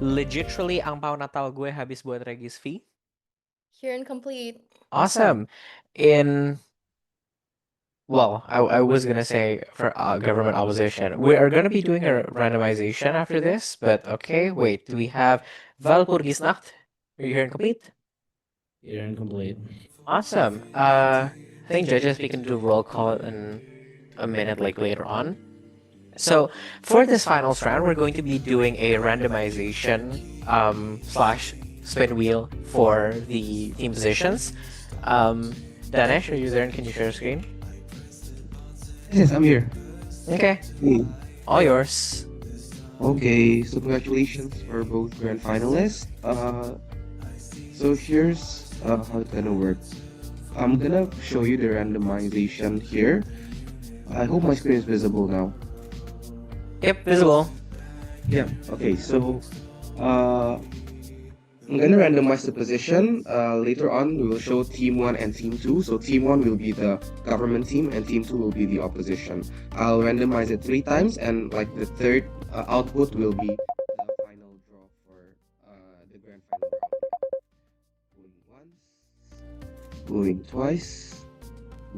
Literally, ang pau-natal gue habis buat regis fee. Here and complete. Awesome. In Well, I was gonna say for government opposition, we are gonna be doing a randomization after this, but okay, wait, do we have Valpurgisnacht? Are you here and complete? Here and complete. Awesome. I think judges, we can do roll call in a minute, like later on. So for this finals round, we're going to be doing a randomization slash spin wheel for the team positions. Danesh, are you there and can you share your screen? Yes, I'm here. Okay, Hmm. all yours. Okay, so congratulations for both grand finalists. So here's how it's gonna work. I'm gonna show you the randomization here. I hope my screen is visible now. Yep, visible. Yeah. Okay. So, I'm gonna randomize the position. Later on, we will show team 1 and team 2. So team 1 will be the government team and team 2 will be the opposition. I'll randomize it 3 times, and like the third output will be the final draw for the grand final round. Going once, going twice,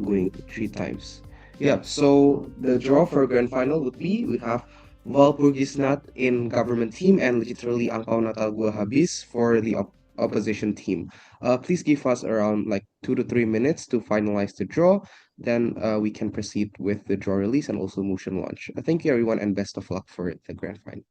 going 3 times. Yeah, so the draw for grand final would be, we have Walpurgisnacht in government team and literally Angkau Natal Gua Habis for the opposition team. Please give us around like 2 to 3 minutes to finalize the draw. Then we can proceed with the draw release and also motion launch. Thank you everyone and best of luck for the grand final.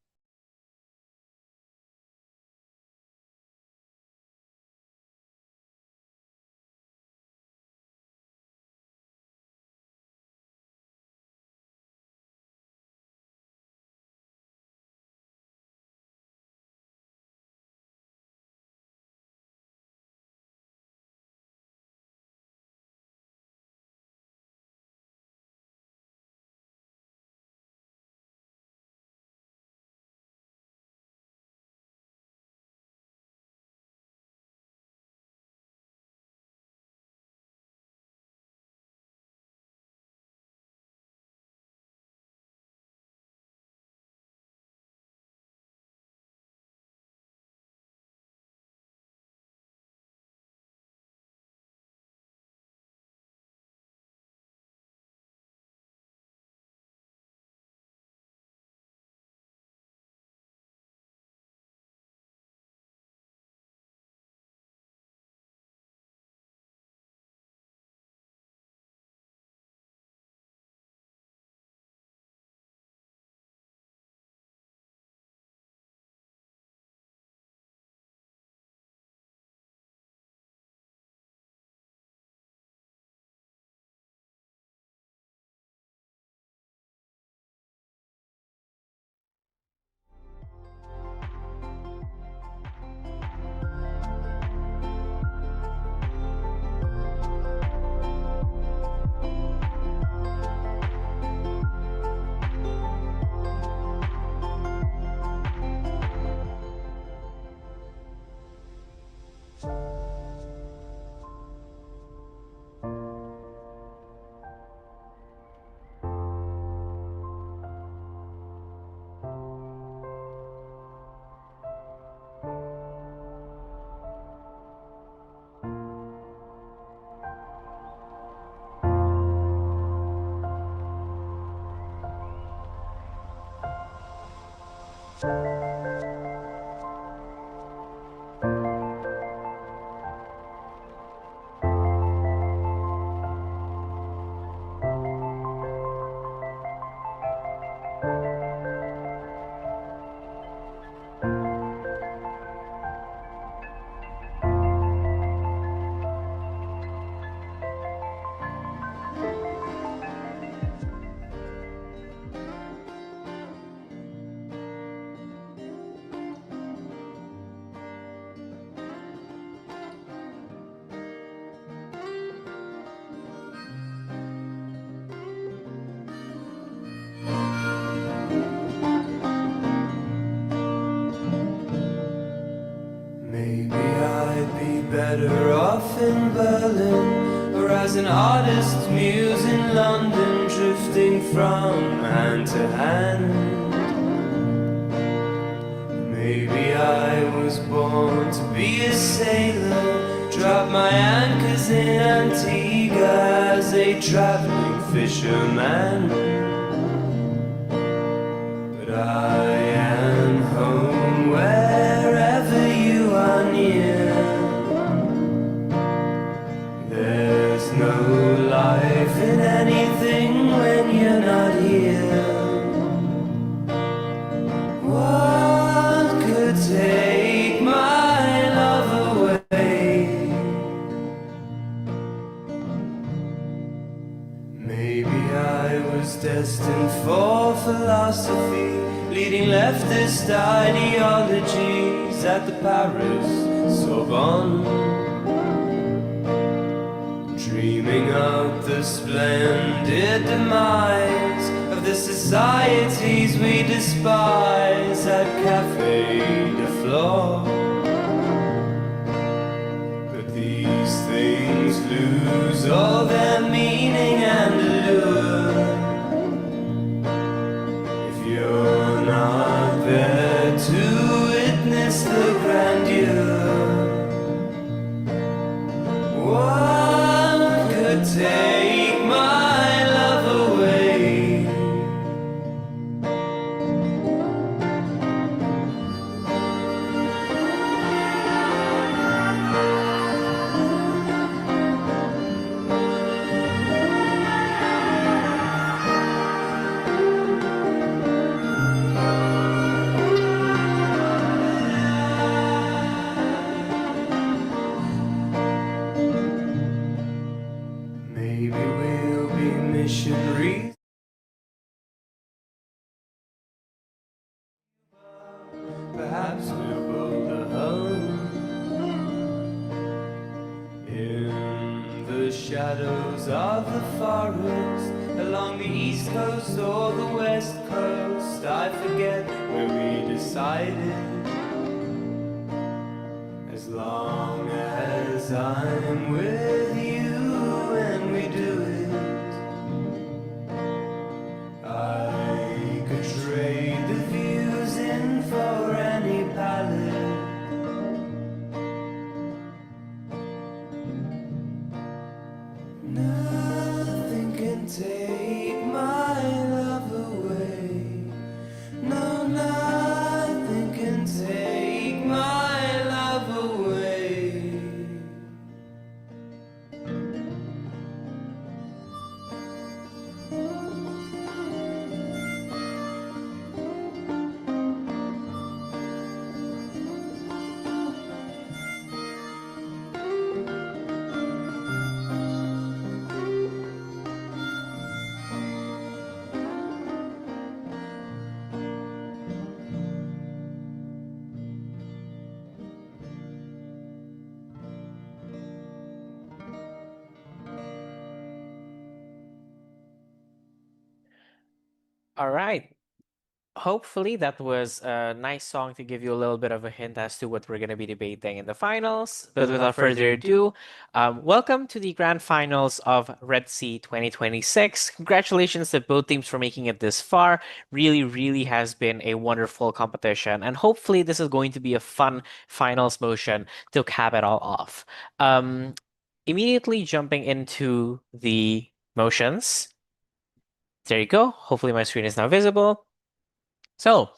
Better off in Berlin, or as an artist muse in London, drifting from hand to hand. Maybe was born to be a sailor. Dropped my anchors in Antigua as a traveling fisherman. But I am home wherever you are near. There's no life in anything when you're not here. What could take my love away? Maybe I was destined for philosophy, leading leftist ideologies at the Paris Sorbonne, dreaming of the splendid demise of the societies we despise at Café de Flore. But these things lose all their meaning and allure if you're not there to witness the grandeur. What could take my love away? Maybe we'll be missionaries. Perhaps we'll build a home in the shadows of the forest, along the east coast or the west coast. I forget where we decided. As long as I'm with you and we do it, I could trade the views in for any palette. Nothing can take my love away. No, nothing can take my love away. All right. Hopefully that was a nice song to give you a little bit of a hint as to what we're going to be debating in the finals. But without further ado, welcome to the grand finals of RECIS 2026. Congratulations to both teams for making it this far. Really, really has been a wonderful competition. And hopefully this is going to be a fun finals motion to cap it all off. Immediately jumping into the motions. There you go. Hopefully my screen is now visible. So,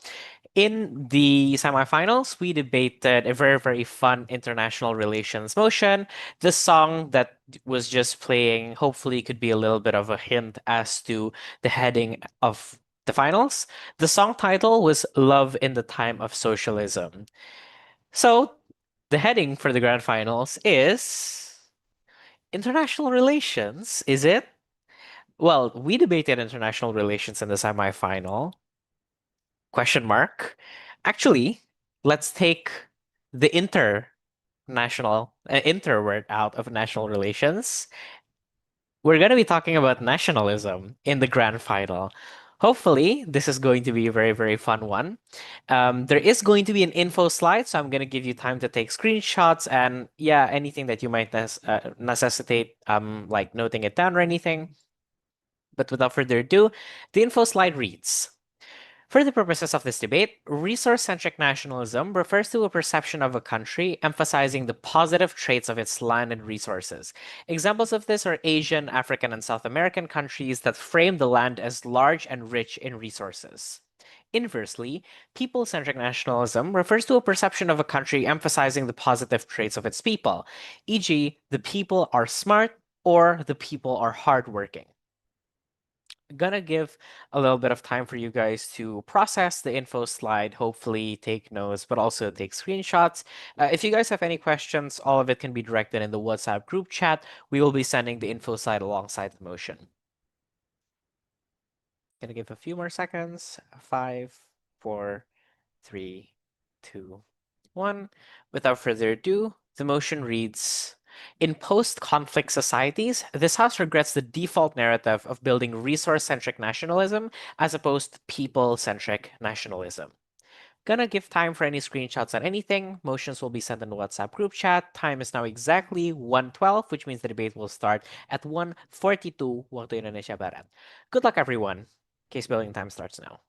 in the semifinals, we debated a very, very fun international relations motion. The song that was just playing hopefully could be a little bit of a hint as to the heading of the finals. The song title was Love in the Time of Socialism. So, the heading for the grand finals is international relations, is it? Well, we debated international relations in the semifinal. Question mark. Actually, let's take the inter word out of national relations. We're going to be talking about nationalism in the grand final. Hopefully, this is going to be a very, very fun one. There is going to be an info slide, so I'm going to give you time to take screenshots and yeah, anything that you might necessitate, like noting it down or anything. But without further ado, the info slide reads: For the purposes of this debate, resource-centric nationalism refers to a perception of a country emphasizing the positive traits of its land and resources. Examples of this are Asian, African, and South American countries that frame the land as large and rich in resources. Inversely, people-centric nationalism refers to a perception of a country emphasizing the positive traits of its people, e.g., the people are smart or the people are hardworking. Gonna give a little bit of time for you guys to process the info slide, hopefully take notes, but also take screenshots. If you guys have any questions, all of it can be directed in the WhatsApp group chat. We will be sending the info slide alongside the motion. Gonna give a few more seconds. 5, 4, 3, 2, 1. Without further ado, the motion reads, in post-conflict societies, this House regrets the default narrative of building resource-centric nationalism as opposed to people-centric nationalism. Gonna give time for any screenshots on anything. Motions will be sent in the WhatsApp group chat. Time is now exactly 1:12, which means the debate will start at 1:42 Waktu Indonesia Barat. Good luck, everyone. Case building time starts now.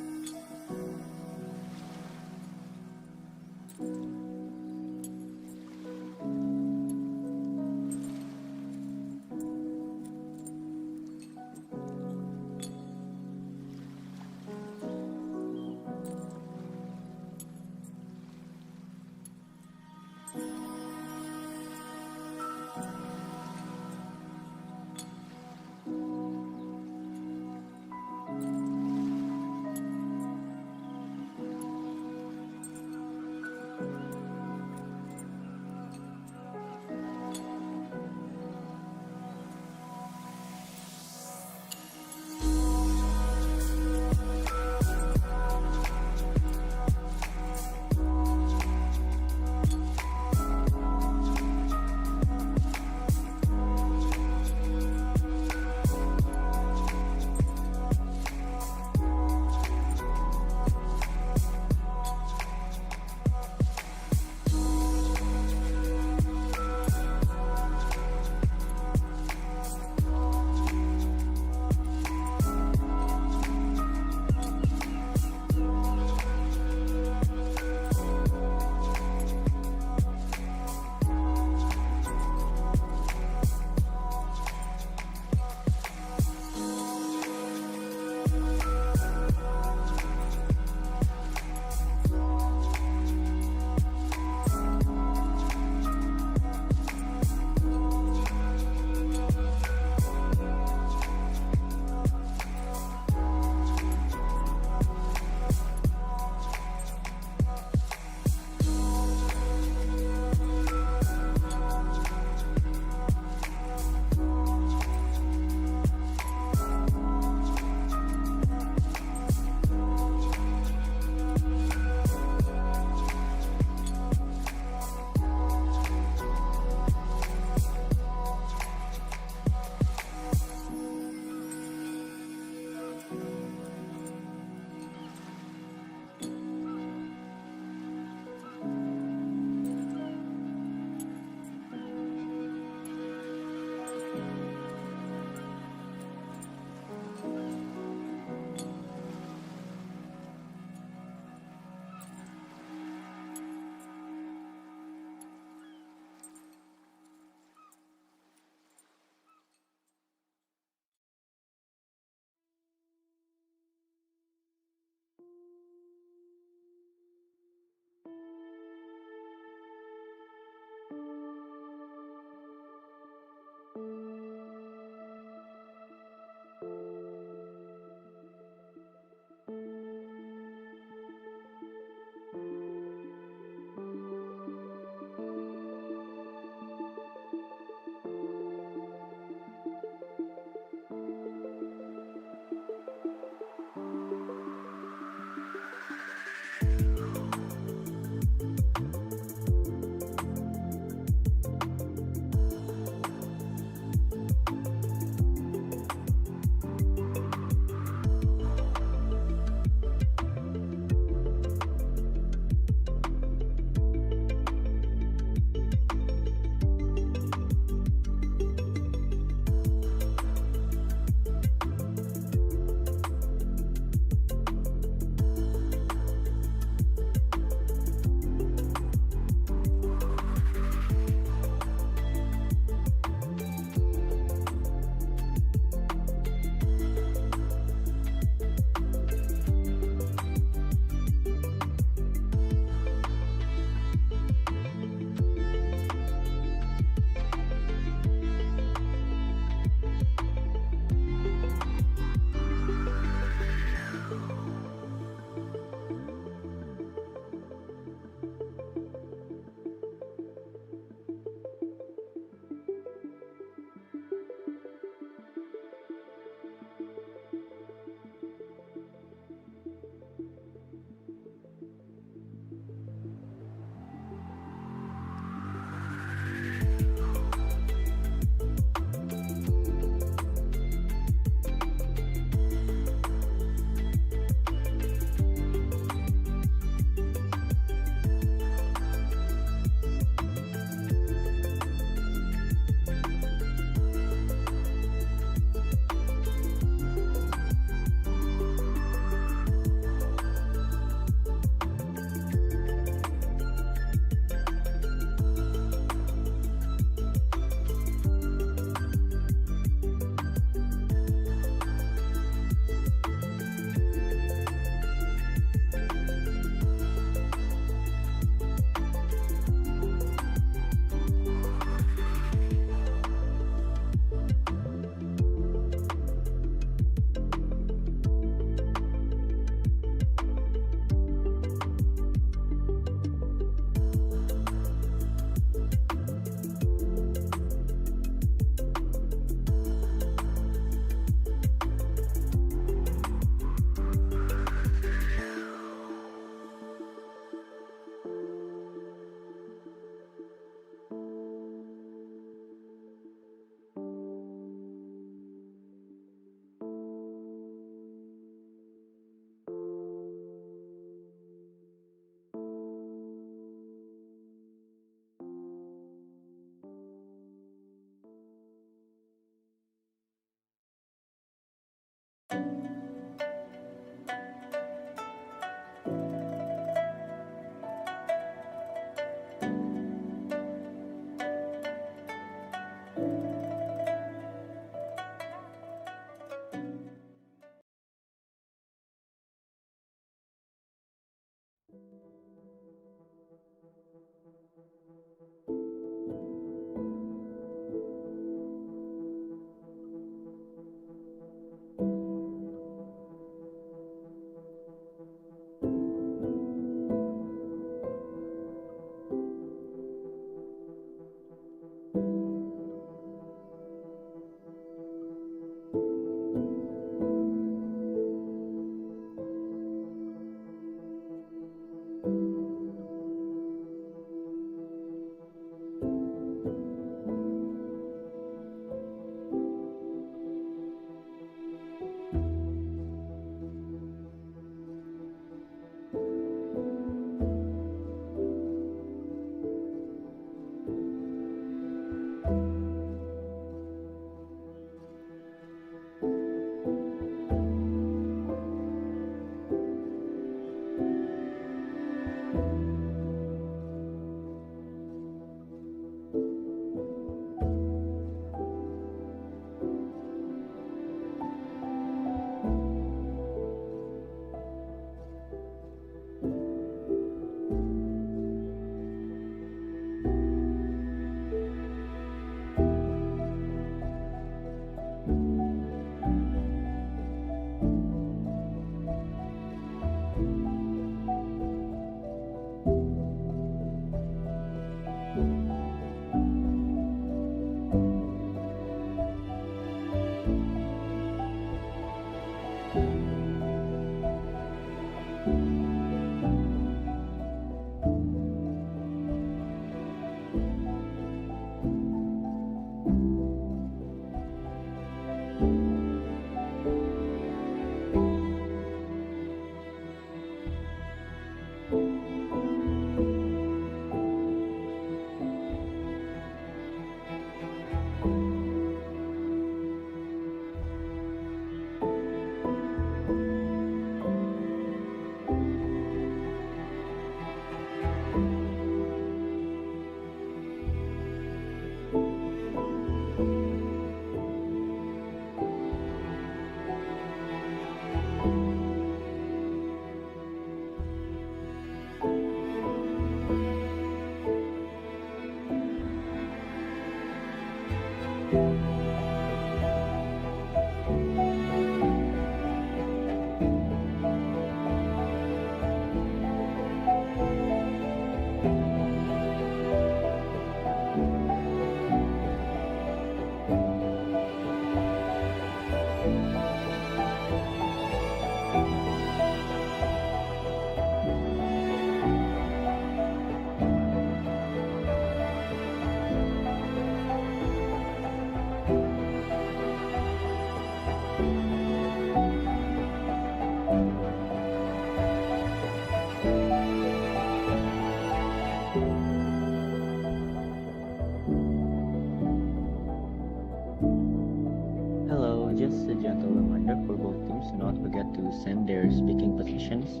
Hello, just a gentle reminder for both teams to not forget to send their speaking positions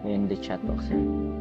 in the chat box here.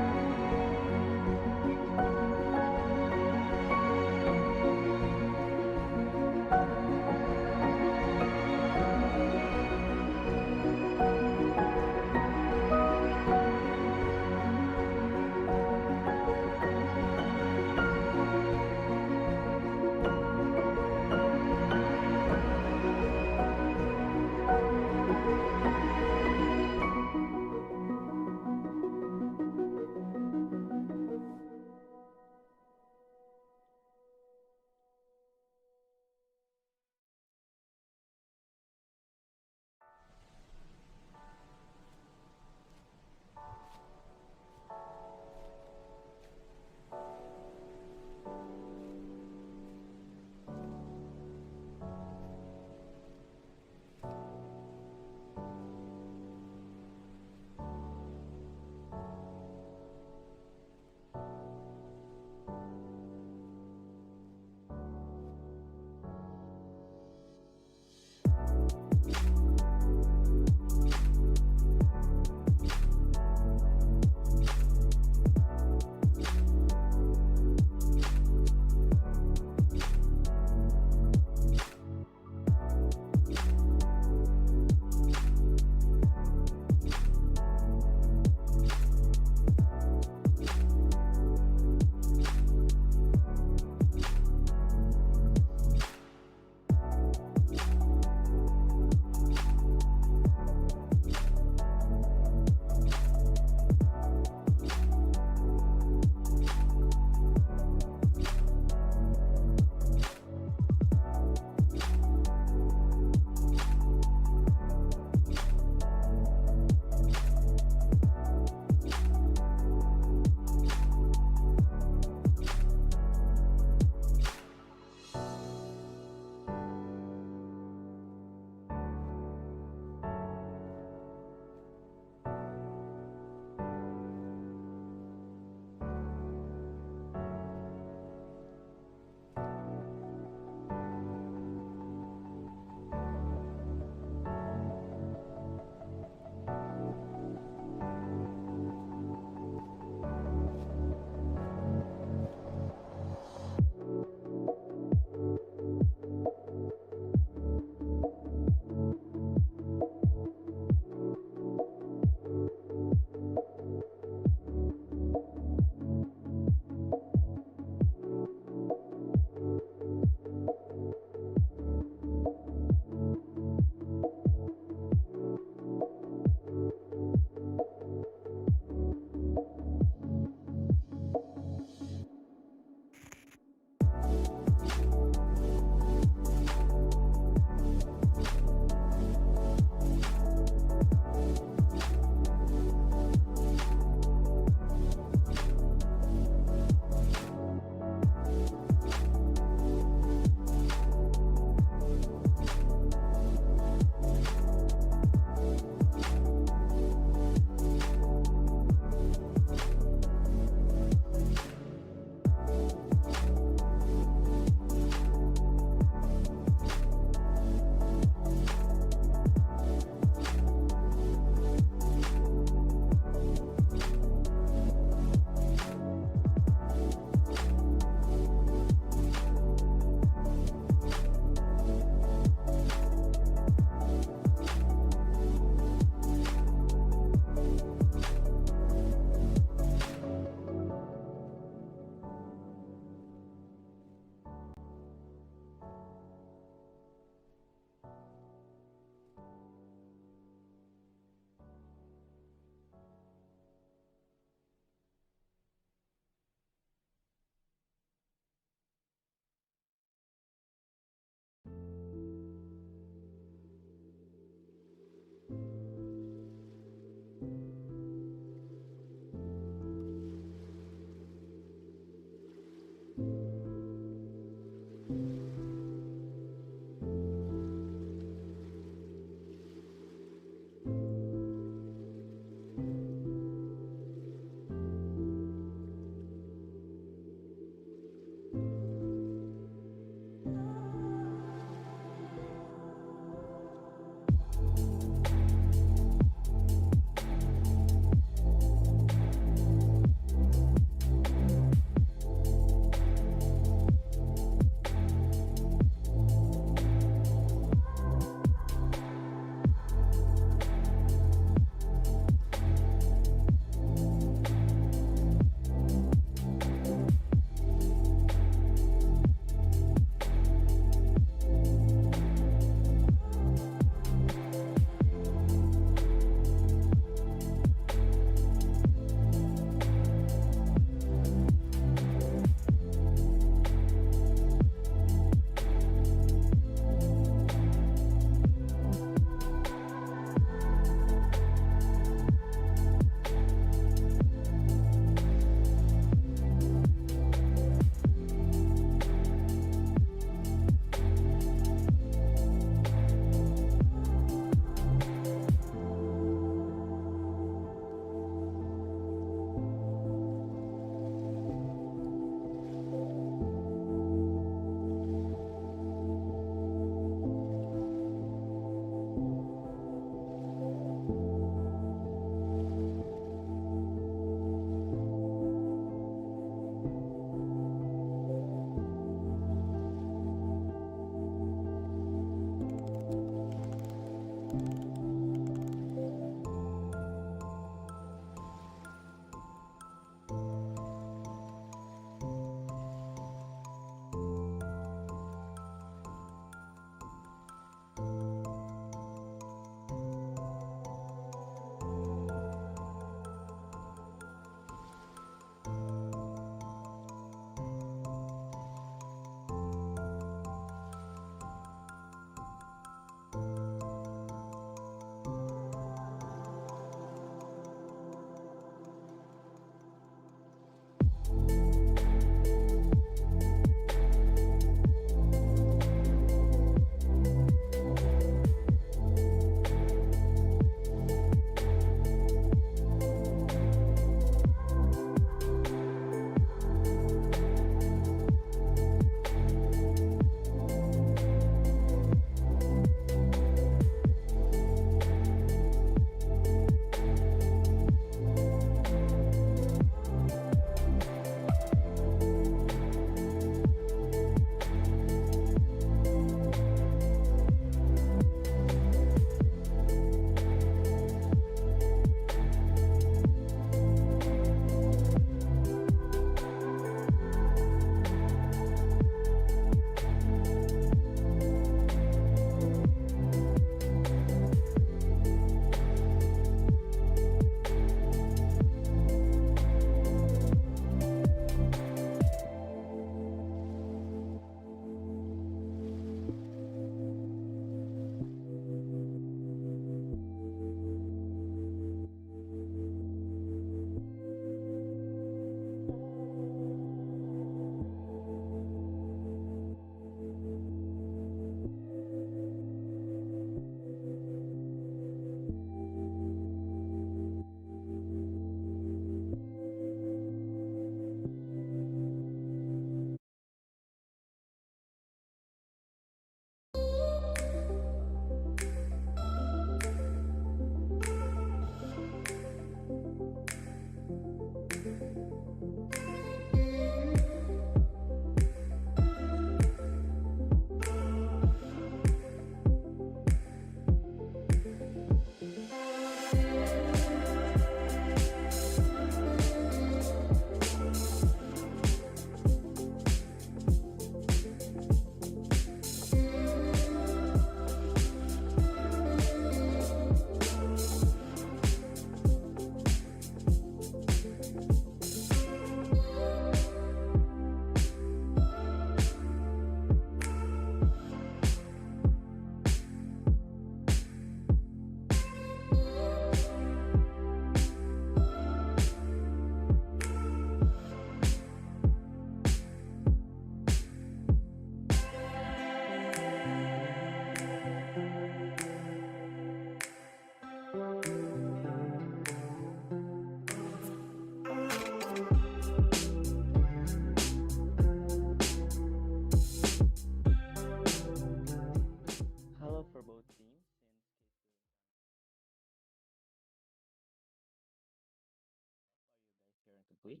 complete?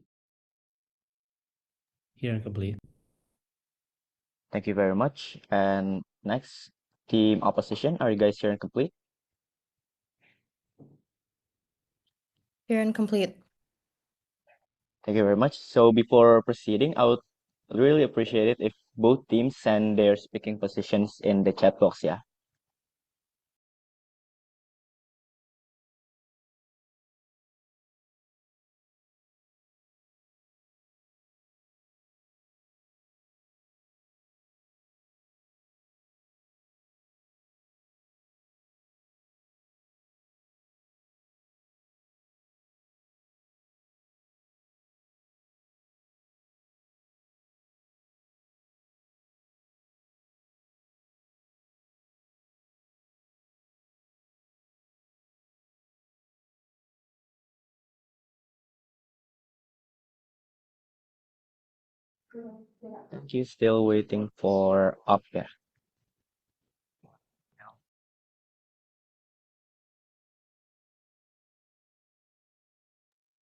Here and complete. Thank you very much. And next, team opposition. Are you guys here and complete? Here and complete. Thank you very much. So before proceeding, I would really appreciate it if both teams send their speaking positions in the chat box, yeah. Thank you. Still waiting for Opera.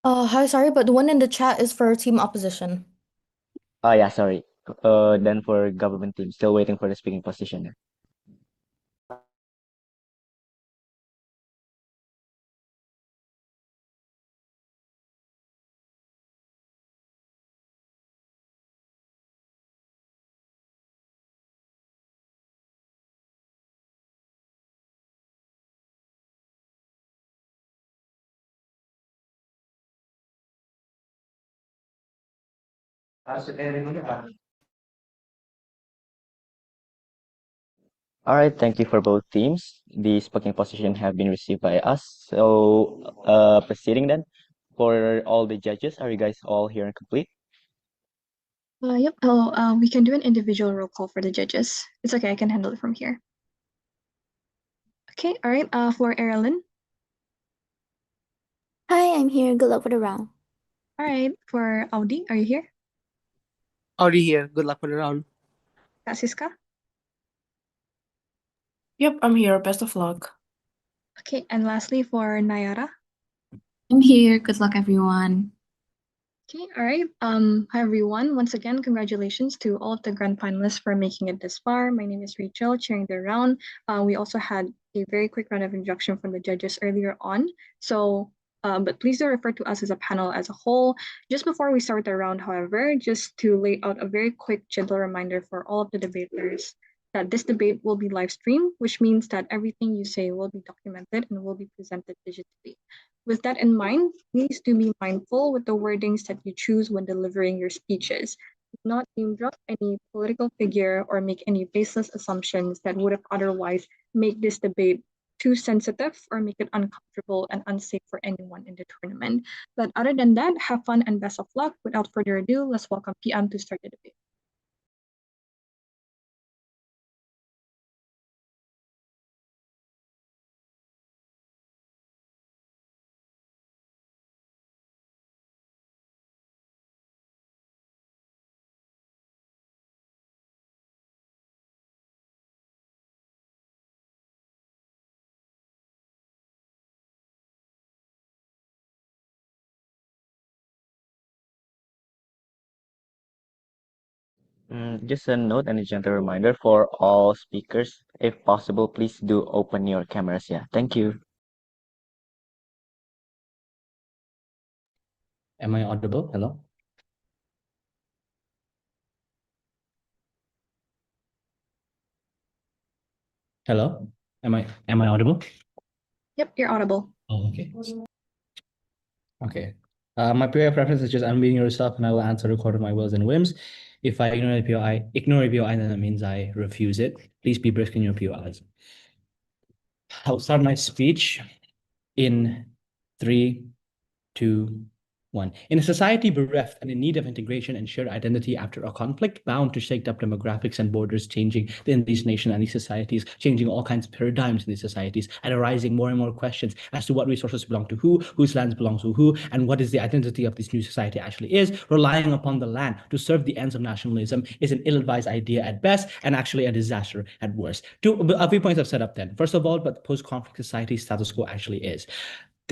Hi, sorry, but the one in the chat is for team opposition. Oh yeah, sorry. Then for government team, still waiting for the speaking position. All right, thank you for both teams. The speaking position have been received by us. So, proceeding then, for all the judges, are you guys all here and complete? Yep. Hello. We can do an individual roll call for the judges. It's okay. I can handle it from here. Okay. All right. For Erilyn. Hi, I'm here. Good luck for the round. All right. For Audi, are you here? Already here. Good luck for the round. Saksikan. Yep, I'm here. Best of luck. Okay. And lastly, for Nayara. I'm here. Good luck, everyone. Okay. All right. Hi everyone. Once again, congratulations to all of the grand finalists for making it this far. My name is Rachel, chairing the round. We also had a very quick round of introduction from the judges earlier on. So, but please do refer to us as a panel as a whole. Just before we start the round, however, just to lay out a very quick, gentle reminder for all of the debaters that this debate will be live streamed, which means that everything you say will be documented and will be presented digitally. With that in mind, please do be mindful with the wordings that you choose when delivering your speeches. Do not name drop any political figure or make any baseless assumptions that would have otherwise make this debate too sensitive or make it uncomfortable and unsafe for anyone in the tournament. But other than that, have fun and best of luck. Without further ado, let's welcome PM to start the debate. Just a note and a gentle reminder for all speakers, if possible, please do open your cameras. Yeah, thank you. Am I audible? Hello? Hello? Am I audible? Yep, you're audible. Oh, okay. Okay. My prayer preference is just unmuting yourself and I will answer according to my wills and whims. If I ignore a POI, then that means I refuse it. Please be brisk in your POIs. I'll start my speech in 3, 2, 1. In a society bereft and in need of integration and shared identity after a conflict bound to shake up demographics and borders changing in these nations and these societies, changing all kinds of paradigms in these societies, and arising more and more questions as to what resources belong to who, whose lands belong to who, and what is the identity of this new society actually is, relying upon the land to serve the ends of nationalism is an ill-advised idea at best and actually a disaster at worst. A few points I've set up then. First of all, what the post-conflict society status quo actually is.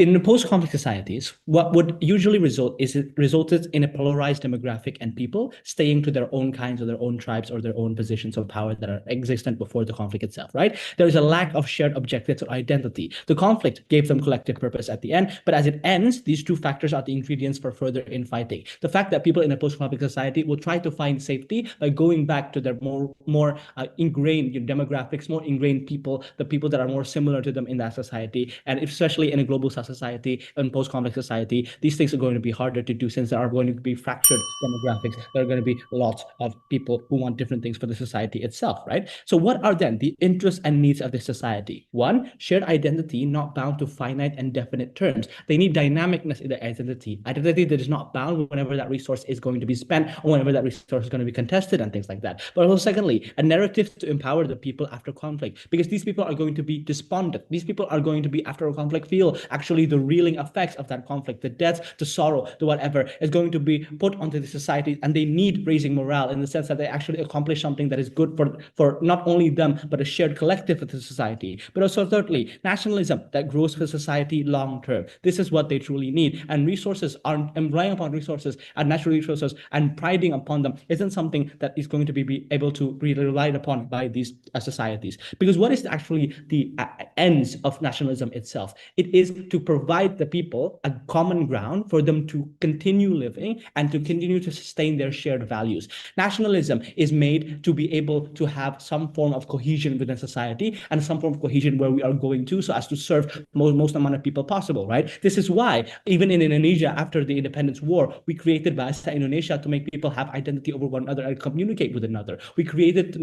in post-conflict societies, what would usually result is it resulted in a polarized demographic and people staying to their own kinds or their own tribes or their own positions of power that are existent before the conflict itself, right? There is a lack of shared objectives or identity. The conflict gave them collective purpose at the end, but as it ends, these two factors are the ingredients for further infighting. The fact that people in a post-conflict society will try to find safety by going back to their more ingrained demographics, more ingrained people, the people that are more similar to them in that society, and especially in a global society and post-conflict society, these things are going to be harder to do since there are going to be fractured demographics. There are going to be lots of people who want different things for the society itself, right? So what are then the interests and needs of the society? One, shared identity not bound to finite and definite terms. They need dynamicness in their identity. Identity that is not bound whenever that resource is going to be spent or whenever that resource is going to be contested and things like that. But also secondly, a narrative to empower the people after conflict, because these people are going to be despondent. These people are going to be, after a conflict, feel actually the reeling effects of that conflict, the deaths, the sorrow, the whatever is going to be put onto the society, and they need raising morale in the sense that they actually accomplish something that is good for not only them, but a shared collective of the society. But also thirdly, nationalism that grows for society long term. This is what they truly need. And resources are relying upon resources and natural resources and priding upon them isn't something that is going to be able to be relied upon by these societies. Because what is actually the ends of nationalism itself? It is to provide the people a common ground for them to continue living and to continue to sustain their shared values. Nationalism is made to be able to have some form of cohesion within society and some form of cohesion where we are going to, so as to serve most amount of people possible, right? This is why even in Indonesia, after the independence war, we created Bahasa Indonesia to make people have identity over one another and communicate with another. We created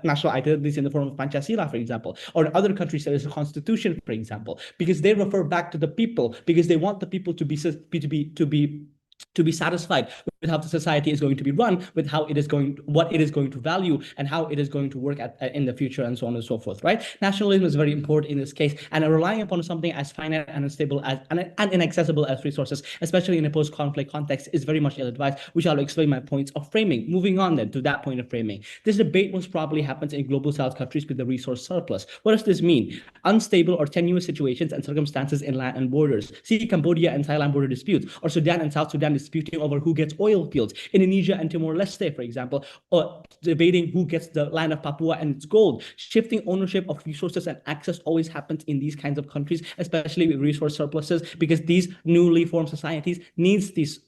national identities in the form of Pancasila, for example, or in other countries there is a constitution, for example, because they refer back to the people, because they want the people to be satisfied with how the society is going to be run, with how it is going, what it is going to value, and how it is going to work in the future, and so on and so forth, right? Nationalism is very important in this case, and relying upon something as finite and unstable and inaccessible as resources, especially in a post-conflict context, is very much ill-advised, which I'll explain my points of framing. Moving on then to that point of framing. This debate most probably happens in global South countries with the resource surplus. What does this mean? Unstable or tenuous situations and circumstances in land and borders. See Cambodia and Thailand border disputes, or Sudan and South Sudan disputing over who gets oil fields, Indonesia and Timor-Leste, for example, or debating who gets the land of Papua and its gold. Shifting ownership of resources and access always happens in these kinds of countries, especially with resource surpluses, because these newly formed societies needs these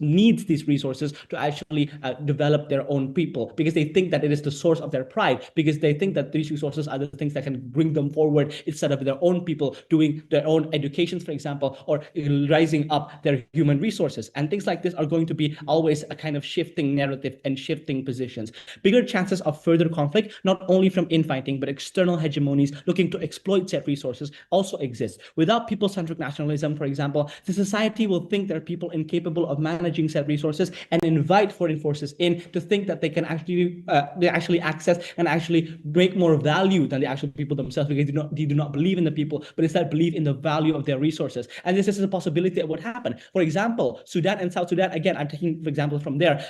resources to actually develop their own people, because they think that it is the source of their pride, because they think that these resources are the things that can bring them forward instead of their own people doing their own educations, for example, or rising up their human resources. And things like this are going to be always a kind of shifting narrative and shifting positions. Bigger chances of further conflict, not only from infighting, but external hegemonies looking to exploit said resources also exist. Without people-centric nationalism, for example, the society will think there are people incapable of managing said resources and invite foreign forces in to think that they can actually access and actually make more value than the actual people themselves, because they do not believe in the people, but instead believe in the value of their resources. And this is a possibility that would happen. For example, Sudan and South Sudan, again, I'm taking, for example, from there,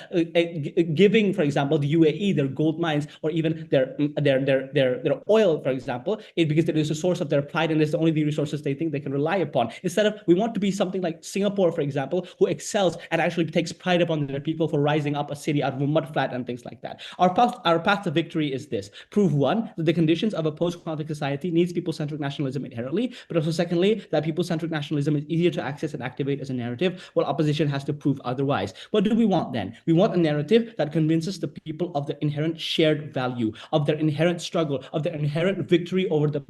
giving, for example, the UAE their gold mines or even their oil, for example, because it is a source of their pride and it's the only resources they think they can rely upon. Instead of, we want to be something like Singapore, for example, who excels and actually takes pride upon their people for rising up a city out of a mud flat and things like that. Our path to victory is this. Prove one, that the conditions of a post-conflict society needs people-centric nationalism inherently, but also secondly, that people-centric nationalism is easier to access and activate as a narrative, while opposition has to prove otherwise. What do we want then? We want a narrative that convinces the people of the inherent shared value, of their inherent struggle, of their inherent victory over the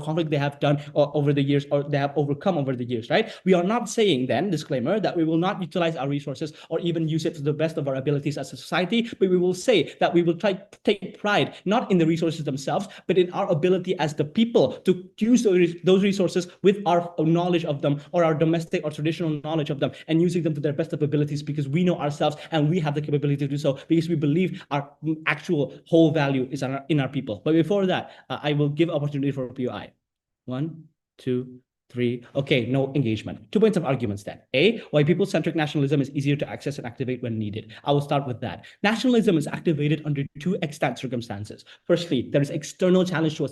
conflict they have done over the years, or they have overcome over the years, right? We are not saying then, disclaimer, that we will not utilize our resources or even use it to the best of our abilities as a society, but we will say that we will try to take pride not in the resources themselves, but in our ability as the people to use those resources with our knowledge of them, or our domestic or traditional knowledge of them, and using them to their best of abilities, because we know ourselves and we have the capability to do so, because we believe our actual whole value is in our people. But before that, I will give opportunity for POI. 1, 2, 3. Okay, no engagement. 2 points of arguments then. A, why people-centric nationalism is easier to access and activate when needed. I will start with that. Nationalism is activated under 2 extant circumstances. Firstly, there is external challenge to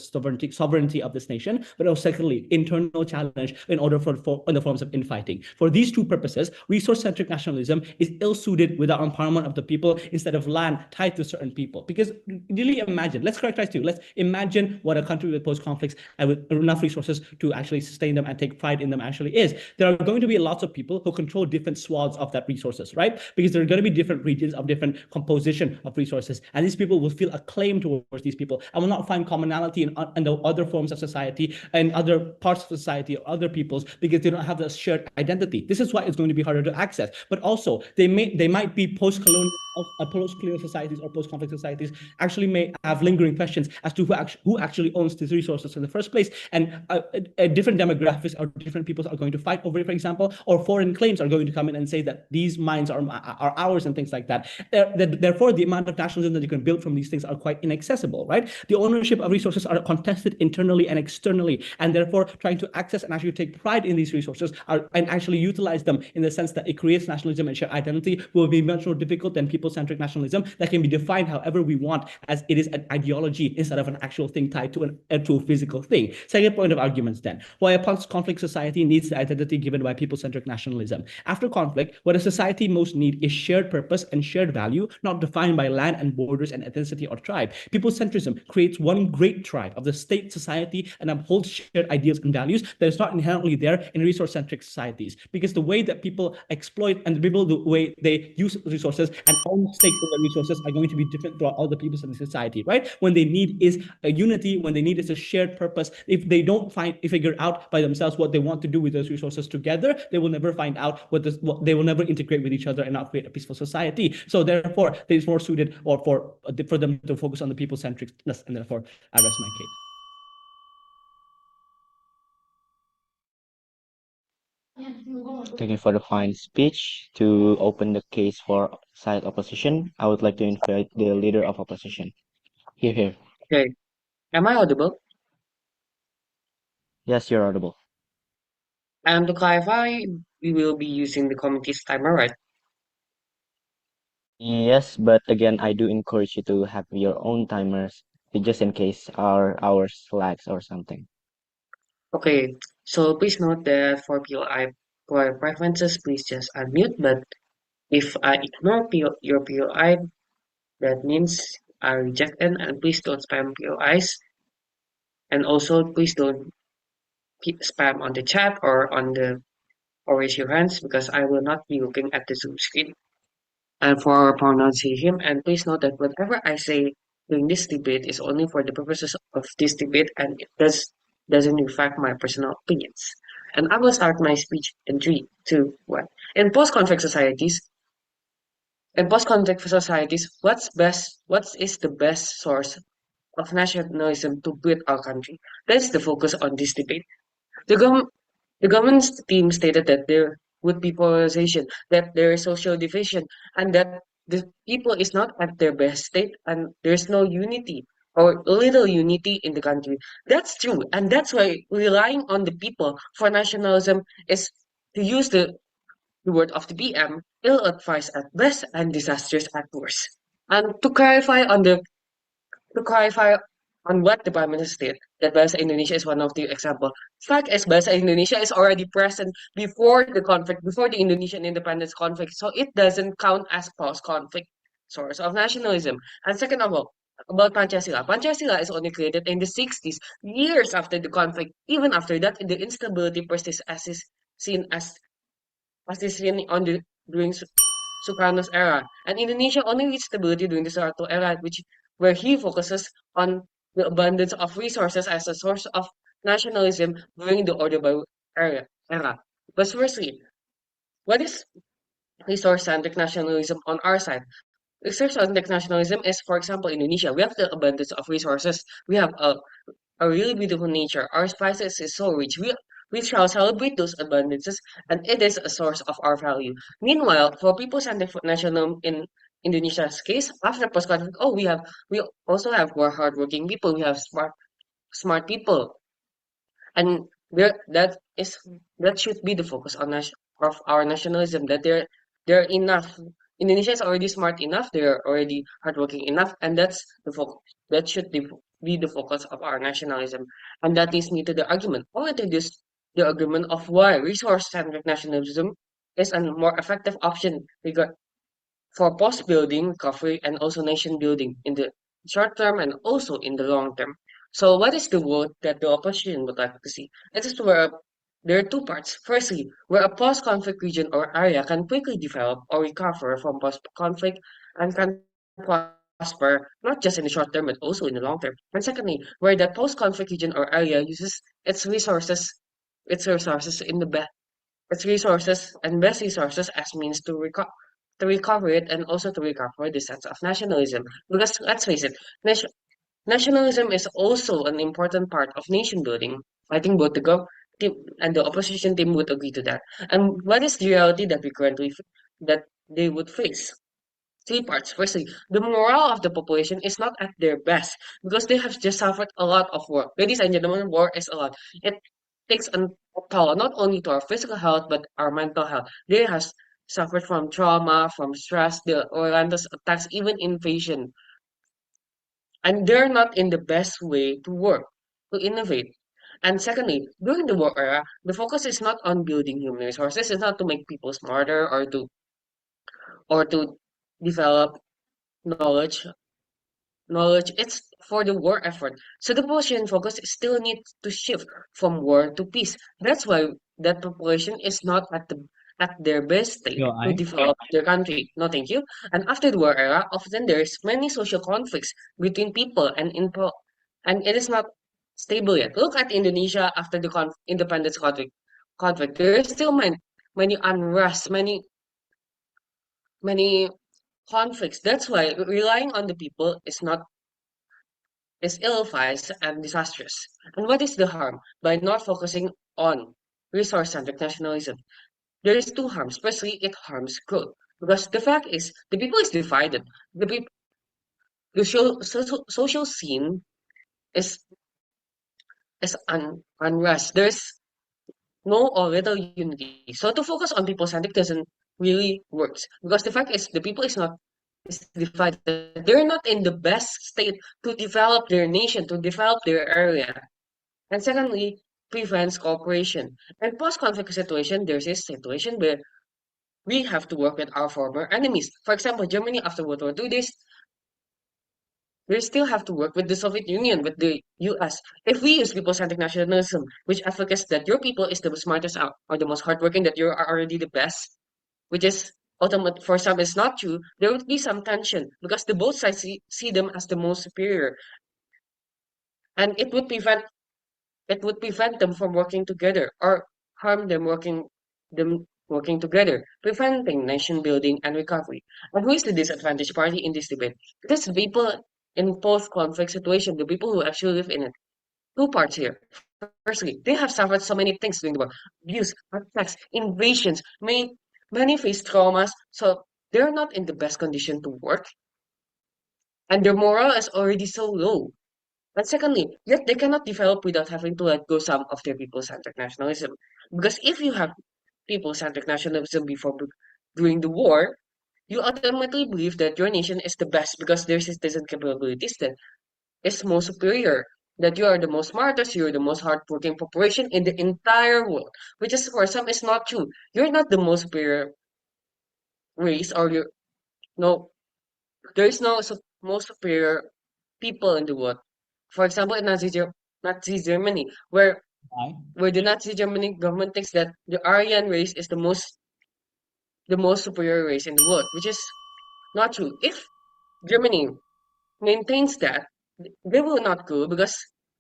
sovereignty of this nation, but also secondly, internal challenge in order in the forms of infighting. For these 2 purposes, resource-centric nationalism is ill-suited without empowerment of the people instead of land tied to certain people. Because really imagine, let's characterize too. Let's imagine what a country with post-conflicts and with enough resources to actually sustain them and take pride in them actually is. There are going to be lots of people who control different swaths of that resources, right? Because there are going to be different regions of different composition of resources, and these people will feel a claim towards these people and will not find commonality in the other forms of society and other parts of society or other peoples because they don't have the shared identity. This is why it's going to be harder to access. But also, they might be post-colonial societies or post-conflict societies actually may have lingering questions as to who actually owns these resources in the first place, and different demographics or different peoples are going to fight over it, for example, or foreign claims are going to come in and say that these mines are ours and things like that. Therefore, the amount of nationalism that you can build from these things are quite inaccessible, right? The ownership of resources are contested internally and externally, and therefore trying to access and actually take pride in these resources and actually utilize them in the sense that it creates nationalism and shared identity will be much more difficult than people-centric nationalism that can be defined however we want, as it is an ideology instead of an actual thing tied to a physical thing. Second point of arguments then, why a post-conflict society needs the identity given by people-centric nationalism. After conflict, what a society most need is shared purpose and shared value, not defined by land and borders and ethnicity or tribe. People-centrism creates one great tribe of the state society and upholds shared ideals and values that is not inherently there in resource-centric societies, because the way that people exploit and the way they use resources and own stakes in the resources are going to be different throughout all the peoples in the society, right? When they need is a unity, when they need is a shared purpose. If they don't figure out by themselves what they want to do with those resources together, they will never find out what they will never integrate with each other and not create a peaceful society. So therefore, it is more suited or for them to focus on the people-centricness, and therefore I rest my case. Thank you for the fine speech. To open the case for side opposition, I would like to invite the leader of opposition. Here. Okay. Am I audible? Yes, you're audible. And to clarify, we will be using the committee's timer, right? Yes, but again, I do encourage you to have your own timers just in case our hours lags or something. Okay. So please note that for POI preferences, please just unmute. But if I ignore your POI, that means I reject it. And please don't spam POIs. And also, please don't spam on the chat or raise your hands, because I will not be looking at the Zoom screen. And for pronunciation, and please note that whatever I say during this debate is only for the purposes of this debate, and it doesn't reflect my personal opinions. And I will start my speech in 3, 2, 1. In post-conflict societies, what is the best source of nationalism to build our country? That is the focus on this debate. The government's team stated that there would be polarization, that there is social division, and that the people is not at their best state, and there's no unity or little unity in the country. That's true, and that's why relying on the people for nationalism is, to use the word of the PM, ill-advised at best and disastrous at worst. And to clarify on what the Prime Minister did, that Bahasa Indonesia is one of the example. Fact is, Bahasa Indonesia is already present before the conflict, before the Indonesian independence conflict, so it doesn't count as post-conflict source of nationalism. And second of all, about Pancasila. Pancasila is only created in the 60s, years after the conflict. Even after that, the instability persists as is seen on during Sukarno's era. And Indonesia only reached stability during the Suharto era, where he focuses on the abundance of resources as a source of nationalism during the Order Baru era. But firstly, what is resource-centric nationalism on our side? Resource-centric nationalism is, for example, Indonesia. We have the abundance of resources. We have a really beautiful nature. Our spices is so rich. We shall celebrate those abundances, and it is a source of our value. Meanwhile, for people-centered nationalism in Indonesia's case, after post-conflict, we also have more hardworking people. We have smart people, and that should be the focus of our nationalism. That they're enough. Indonesia is already smart enough. They're already hardworking enough, and that's the focus. That should be the focus of our nationalism. And that leads me to the argument. I'll introduce the argument of why resource-centric nationalism is a more effective option for post-building recovery and also nation building in the short term and also in the long term. So what is the world that the opposition would like to see? It is where there are two parts. Firstly, where a post-conflict region or area can quickly develop or recover from post-conflict and can prosper not just in the short term but also in the long term. And secondly, where that post-conflict region or area uses its resources, its resources and best resources as means to recover it and also to recover the sense of nationalism. Because let's face it, nationalism is also an important part of nation building. I think both the team and the opposition team would agree to that. And what is the reality that we currently that they would face? Three parts. Firstly, the morale of the population is not at their best because they have just suffered a lot of war. Ladies and gentlemen, war is a lot. It takes a toll not only to our physical health but our mental health. They have suffered from trauma, from stress, the Orlando's attacks, even invasion, and they're not in the best way to work, to innovate. And secondly, during the war era, the focus is not on building human resources. It's not to make people smarter or to develop knowledge knowledge. It's for the war effort. So the population focus still needs to shift from war to peace. That's why that population is not at their best state Yo, to I. develop their country. No, thank you. And after the war era, often there's many social conflicts between people and it is not stable yet. Look at Indonesia after the independence conflict. There is still many unrest, many conflicts. That's why relying on the people is ill-advised and disastrous. And what is the harm by not focusing on resource-centric nationalism? There is two harms. Firstly, it harms growth because the fact is the people is divided. The social scene is unrest. There's no or little unity. So to focus on people-centric doesn't really works because the fact is the people is divided. They're not in the best state to develop their nation, to develop their area. And secondly, prevents cooperation. In post-conflict situation, there's a situation where we have to work with our former enemies. For example, Germany after World War II, they still have to work with the Soviet Union, with the US. If we use people-centric nationalism, which advocates that your people is the smartest out or the most hardworking, that you are already the best, which is ultimate for some is not true, there would be some tension because the both sides see them as the most superior. And it would prevent them from working together or harm them working together, preventing nation building and recovery. And who is the disadvantaged party in this debate? It is the people in post-conflict situation, the people who actually live in it. Two parts here. Firstly, they have suffered so many things during the war: abuse, attacks, invasions, many face traumas, so they're not in the best condition to work, and their morale is already so low. And secondly, yet they cannot develop without having to let go some of their people-centric nationalism. Because if you have people-centric nationalism during the war, you ultimately believe that your nation is the best because their citizen capabilities that is most superior. That you are the most smartest, you're the most hardworking population in the entire world, which is for some is not true. You're not the most superior race, or you're no, there is no most superior people in the world. For example, in Nazi Germany, where the Nazi Germany government thinks that the Aryan race is the most superior race in the world, which is not true. If Germany maintains that, they will not go because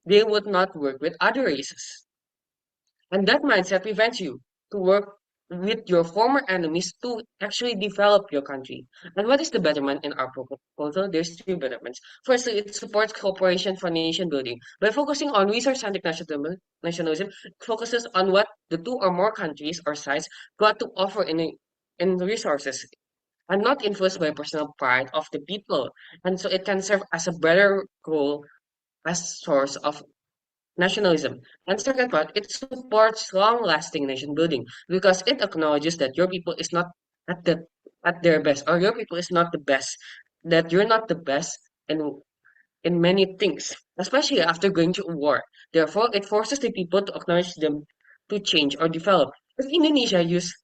they would not work with other races. And that mindset prevents you to work with your former enemies to actually develop your country. And what is the betterment in our proposal? There's three betterments. Firstly, it supports cooperation for nation building. By focusing on resource-centric nationalism, it focuses on what the two or more countries or sides got to offer in resources and not influenced by personal pride of the people. And so it can serve as a better goal as source of nationalism. And second part, it supports long-lasting nation building because it acknowledges that your people is not at the at their best, or your people is not the best, that you're not the best in many things, especially after going to a war. Therefore, it forces the people to acknowledge them to change or develop. If Indonesia use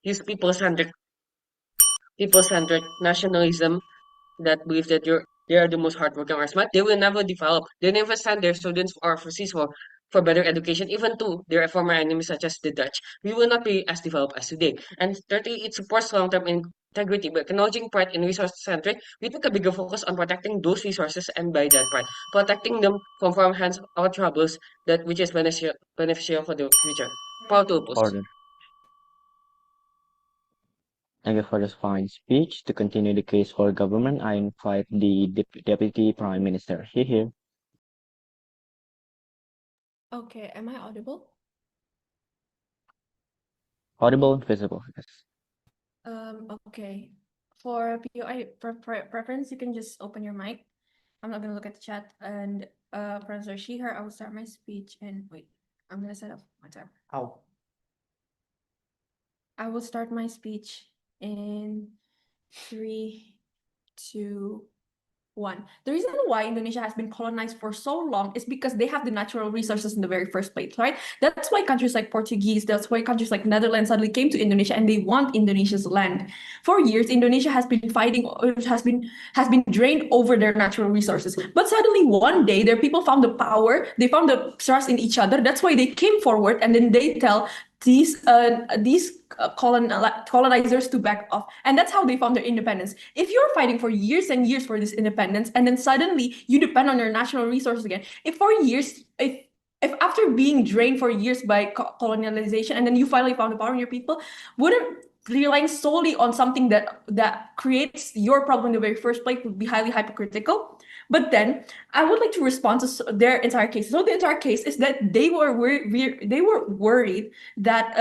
people-centric nationalism that believe that they are the most hardworking or smart, they will never develop. They never send their students overseas for better education, even to their former enemies such as the Dutch. We will not be as developed as today. And thirdly, it supports long-term integrity by acknowledging part in resource-centric. We take a bigger focus on protecting those resources and by that part, protecting them from foreign hands or troubles that which is beneficial for the future. Power to oppose. Order. Thank you for this fine speech. To continue the case for government, I invite the Deputy Prime Minister. Here. Okay, am I audible? Audible and visible. Yes. Okay. For POI preference, you can just open your mic. I'm not gonna look at the chat. And Professor Sheher, I will start my speech and wait. I'm gonna set up my timer. How? I will start my speech in 3, 2, 1. The reason why Indonesia has been colonized for so long is because they have the natural resources in the very first place, right? That's why countries like Portuguese, that's why countries like Netherlands suddenly came to Indonesia and they want Indonesia's land. For years, Indonesia has been fighting, has been drained over their natural resources. But suddenly one day, their people found the power, they found the trust in each other. That's why they came forward and then they tell these colonizers to back off, and that's how they found their independence. If you're fighting for years and years for this independence, and then suddenly you depend on your national resources again, if for years, if after being drained for years by colonialization, and then you finally found the power in your people, wouldn't relying solely on something that creates your problem in the very first place would be highly hypocritical. But then I would like to respond to their entire case. So the entire case is that they were worried that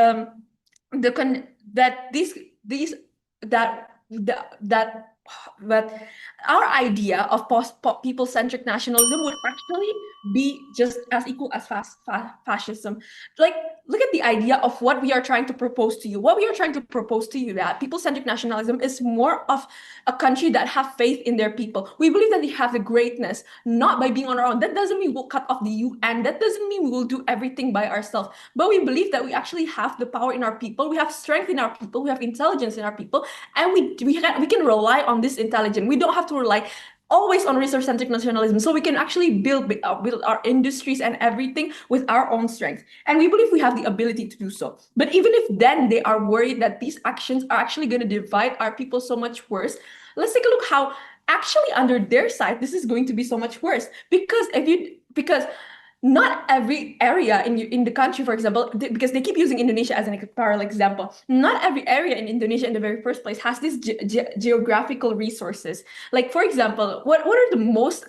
that our idea of people-centric nationalism would actually be just as equal as fascism. Like, look at the idea of what we are trying to propose to you. What we are trying to propose to you, that people-centric nationalism is more of a country that have faith in their people. We believe that they have the greatness, not by being on our own. That doesn't mean we'll cut off the UN. That doesn't mean we will do everything by ourselves. But we believe that we actually have the power in our people. We have strength in our people. We have intelligence in our people. And we can rely on this intelligence. We don't have to rely always on resource-centric nationalism, so we can actually build our industries and everything with our own strength. And we believe we have the ability to do so. But even if then they are worried that these actions are actually going to divide our people so much worse, let's take a look how actually under their side this is going to be so much worse. Because not every area in the country, for example, because they keep using Indonesia as an parallel example, not every area in Indonesia in the very first place has these geographical resources. Like, for example, what are the most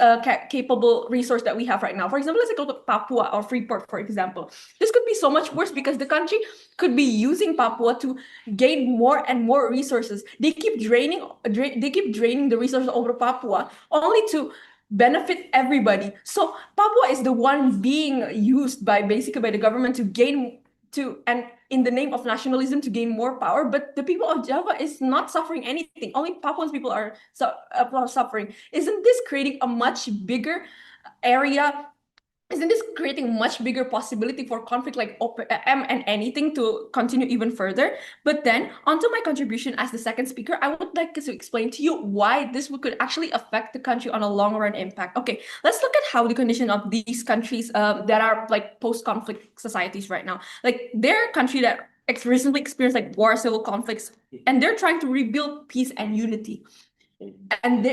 capable resource that we have right now? For example, let's go to Papua or Freeport, for example. This could be so much worse because the country could be using Papua to gain more and more resources. They keep draining the resources over Papua only to benefit everybody. So Papua is the one being used by the government and in the name of nationalism to gain more power, but the people of Java is not suffering anything. Only Papuan people are suffering. Isn't this creating a much bigger area? Isn't this creating much bigger possibility for conflict like OPM and anything to continue even further? But then, onto my contribution as the second speaker, I would like to explain to you why this could actually affect the country on a long-run impact. Okay, let's look at how the condition of these countries that are like post-conflict societies right now. Like, they're a country that recently experienced like war, civil conflicts, and they're trying to rebuild peace and unity. And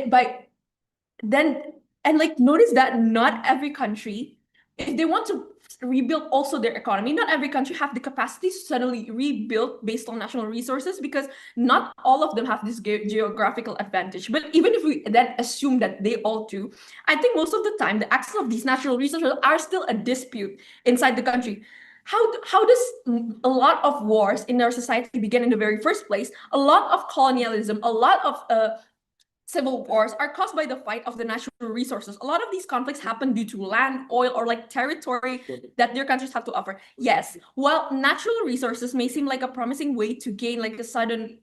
notice that not every country, if they want to rebuild also their economy, not every country have the capacity to suddenly rebuild based on national resources, because not all of them have this geographical advantage. But even if we then assume that they all do, I think most of the time the access of these natural resources are still a dispute inside the country. How does a lot of wars in our society begin in the very first place? A lot of colonialism, a lot of civil wars are caused by the fight of the natural resources. A lot of these conflicts happen due to land, oil, or like territory that their countries have to offer. Yes, while natural resources may seem like a promising way to gain like a sudden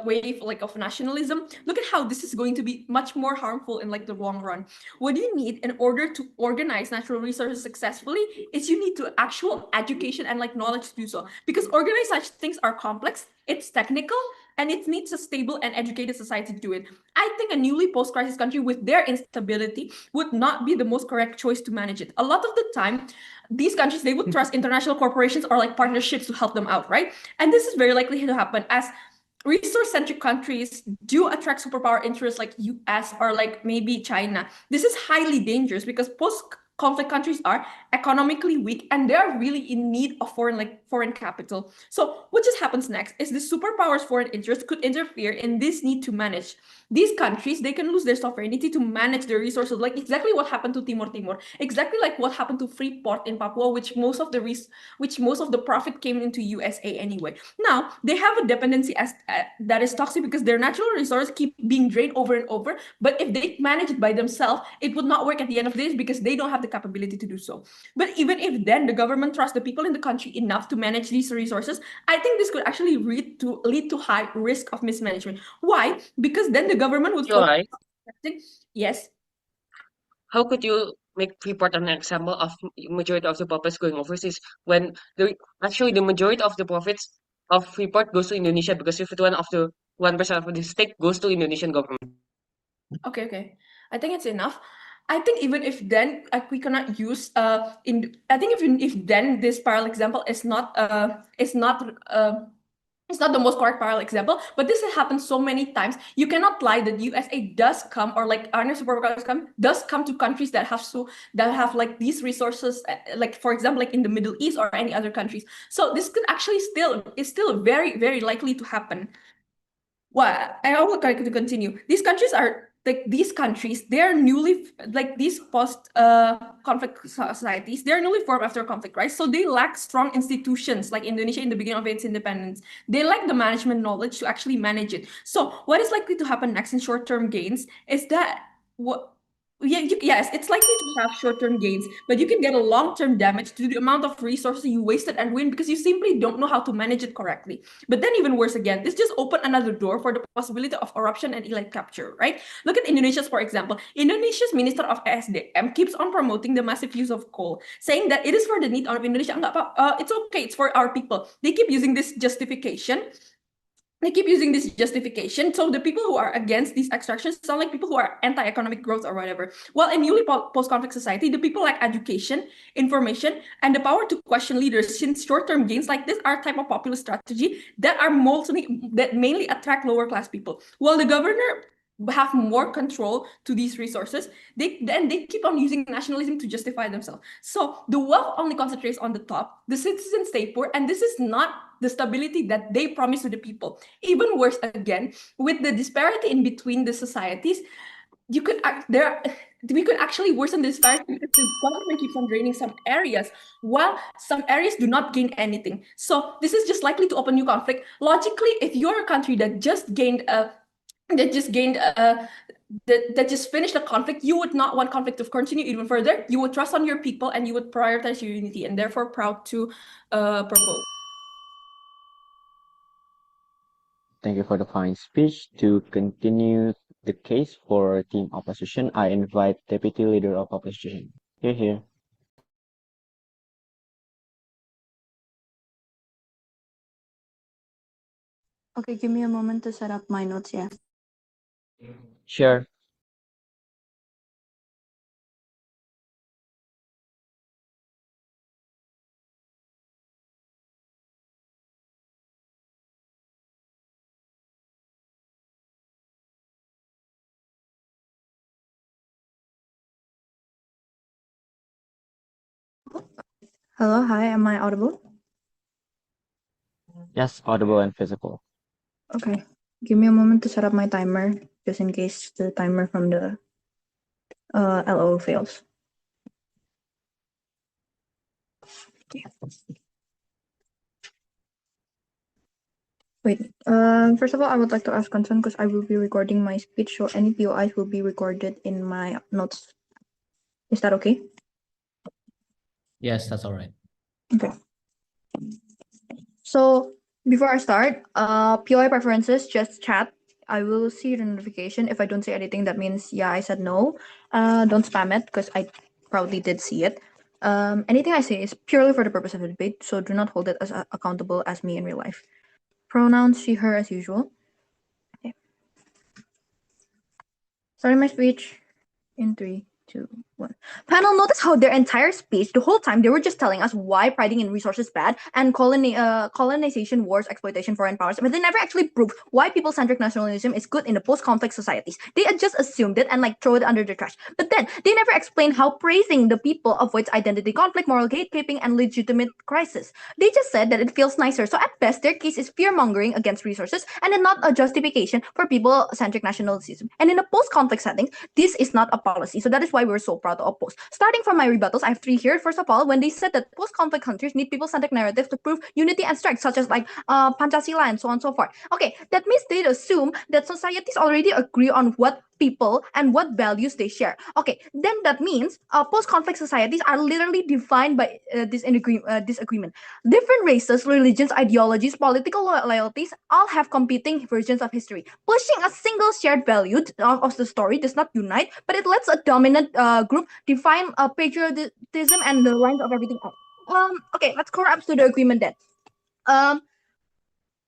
wave like of nationalism, look at how this is going to be much more harmful in like the long run. What you need in order to organize natural resources successfully is you need to actual education and like knowledge to do so, because organized such things are complex, it's technical, and it needs a stable and educated society to do it. I think a newly post-crisis country with their instability would not be the most correct choice to manage it. A lot of the time, these countries, they would trust international corporations or like partnerships to help them out, right? And this is very likely to happen as resource-centric countries do attract superpower interests like US or like maybe China. This is highly dangerous because post-conflict countries are economically weak and they're really in need of foreign capital. So what just happens next is the superpowers' foreign interests could interfere in this need to manage. These countries, they can lose their sovereignty to manage their resources, like exactly what happened to Timor, exactly like what happened to Freeport in Papua, which most of the profit came into USA anyway. Now they have a dependency that is toxic because their natural resources keep being drained over and over. But if they manage it by themselves, it would not work at the end of the day because they don't have the capability to do so. But even if then the government trusts the people in the country enough to manage these resources, I think this could actually lead to high risk of mismanagement. Why? Because then the government would Joy, yes. how could you make Freeport an example of majority of the profits going overseas when actually the majority of the profits of Freeport goes to Indonesia because 1% of the stake goes to Indonesian government. Okay. I think it's enough. I think even if then we cannot use I think if then this parallel example is not it's not the most correct parallel example, but this has happened so many times. You cannot lie that USA does come, or like our superpowers does come to countries that have like these resources, like for example, like in the Middle East or any other countries. So this could actually still very, very likely to happen. Well, I would like to continue. These countries are like they're newly like these post conflict societies, they're newly formed after conflict, right? So they lack strong institutions like Indonesia in the beginning of its independence. They lack the management knowledge to actually manage it. So what is likely to happen next in short-term gains is that yes, it's likely to have short-term gains, but you can get a long-term damage to the amount of resources you wasted and ruined because you simply don't know how to manage it correctly. But then even worse again, this just opened another door for the possibility of corruption and elite capture, right? Look at Indonesia's, for example. Indonesia's Minister of SDM keeps on promoting the massive use of coal, saying that it is for the need of Indonesia. It's okay, it's for our people. They keep using this justification. So the people who are against these extractions sound like people who are anti-economic growth or whatever. While in newly post-conflict society, the people lack education, information, and the power to question leaders, since short-term gains like this are a type of populist strategy that mainly attract lower-class people. While the governor have more control to these resources, they keep on using nationalism to justify themselves. So the wealth only concentrates on the top, the citizens stay poor, and this is not the stability that they promise to the people. Even worse again, with the disparity in between the societies, we could actually worsen this disparity because the government keeps on draining some areas while some areas do not gain anything. So this is just likely to open new conflict. Logically, if you're a country that just finished the conflict, you would not want conflict to continue even further. You would trust on your people and you would prioritize your unity, and therefore proud to propose. Thank you for the fine speech. To continue the case for team opposition, I invite Deputy Leader of Opposition. Here. Okay, give me a moment to set up my notes, yeah. Sure. Hello, hi, am I audible? Yes, audible and physical. Okay, give me a moment to set up my timer, just in case the timer from the LO fails. Okay. Wait, first of all, I would like to ask consent because I will be recording my speech, so any POIs will be recorded in my notes. Is that okay? Yes, that's all right. Okay. So before I start, POI preferences, just chat. I will see the notification. If I don't say anything, that means yeah, I said no. Don't spam it because I probably did see it. Anything I say is purely for the purpose of the debate, so do not hold it as accountable as me in real life. Pronouns she, her as usual. Okay. Starting my speech in 3, 2, 1. Panel, notice how their entire speech, the whole time, they were just telling us why priding in resources is bad and colonization, wars, exploitation, foreign powers, but they never actually proved why people-centric nationalism is good in the post-conflict societies. They had just assumed it and throw it under the trash. But then they never explained how praising the people avoids identity conflict, moral gatekeeping, and legitimate crisis. They just said that it feels nicer. So at best, their case is fear-mongering against resources and not a justification for people-centric nationalism. And in a post-conflict setting, this is not a policy. So that is why we're so proud to oppose. Starting from my rebuttals, I have 3 here. First of all, when they said that post-conflict countries need people-centric narratives to prove unity and strength, such as Pancasila and so on and so forth. Okay, that means they assume that societies already agree on what people and what values they share. Okay, then that means post-conflict societies are literally defined by this agreement. Different races, religions, ideologies, political loyalties all have competing versions of history. Pushing a single shared value of the story does not unite, but it lets a dominant group define patriotism and the lines of everything else. Okay, let's corrupt to the agreement then.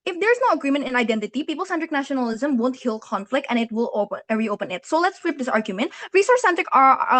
If there's no agreement in identity, people-centric nationalism won't heal conflict and it will reopen it. So let's flip this argument. Resource-centric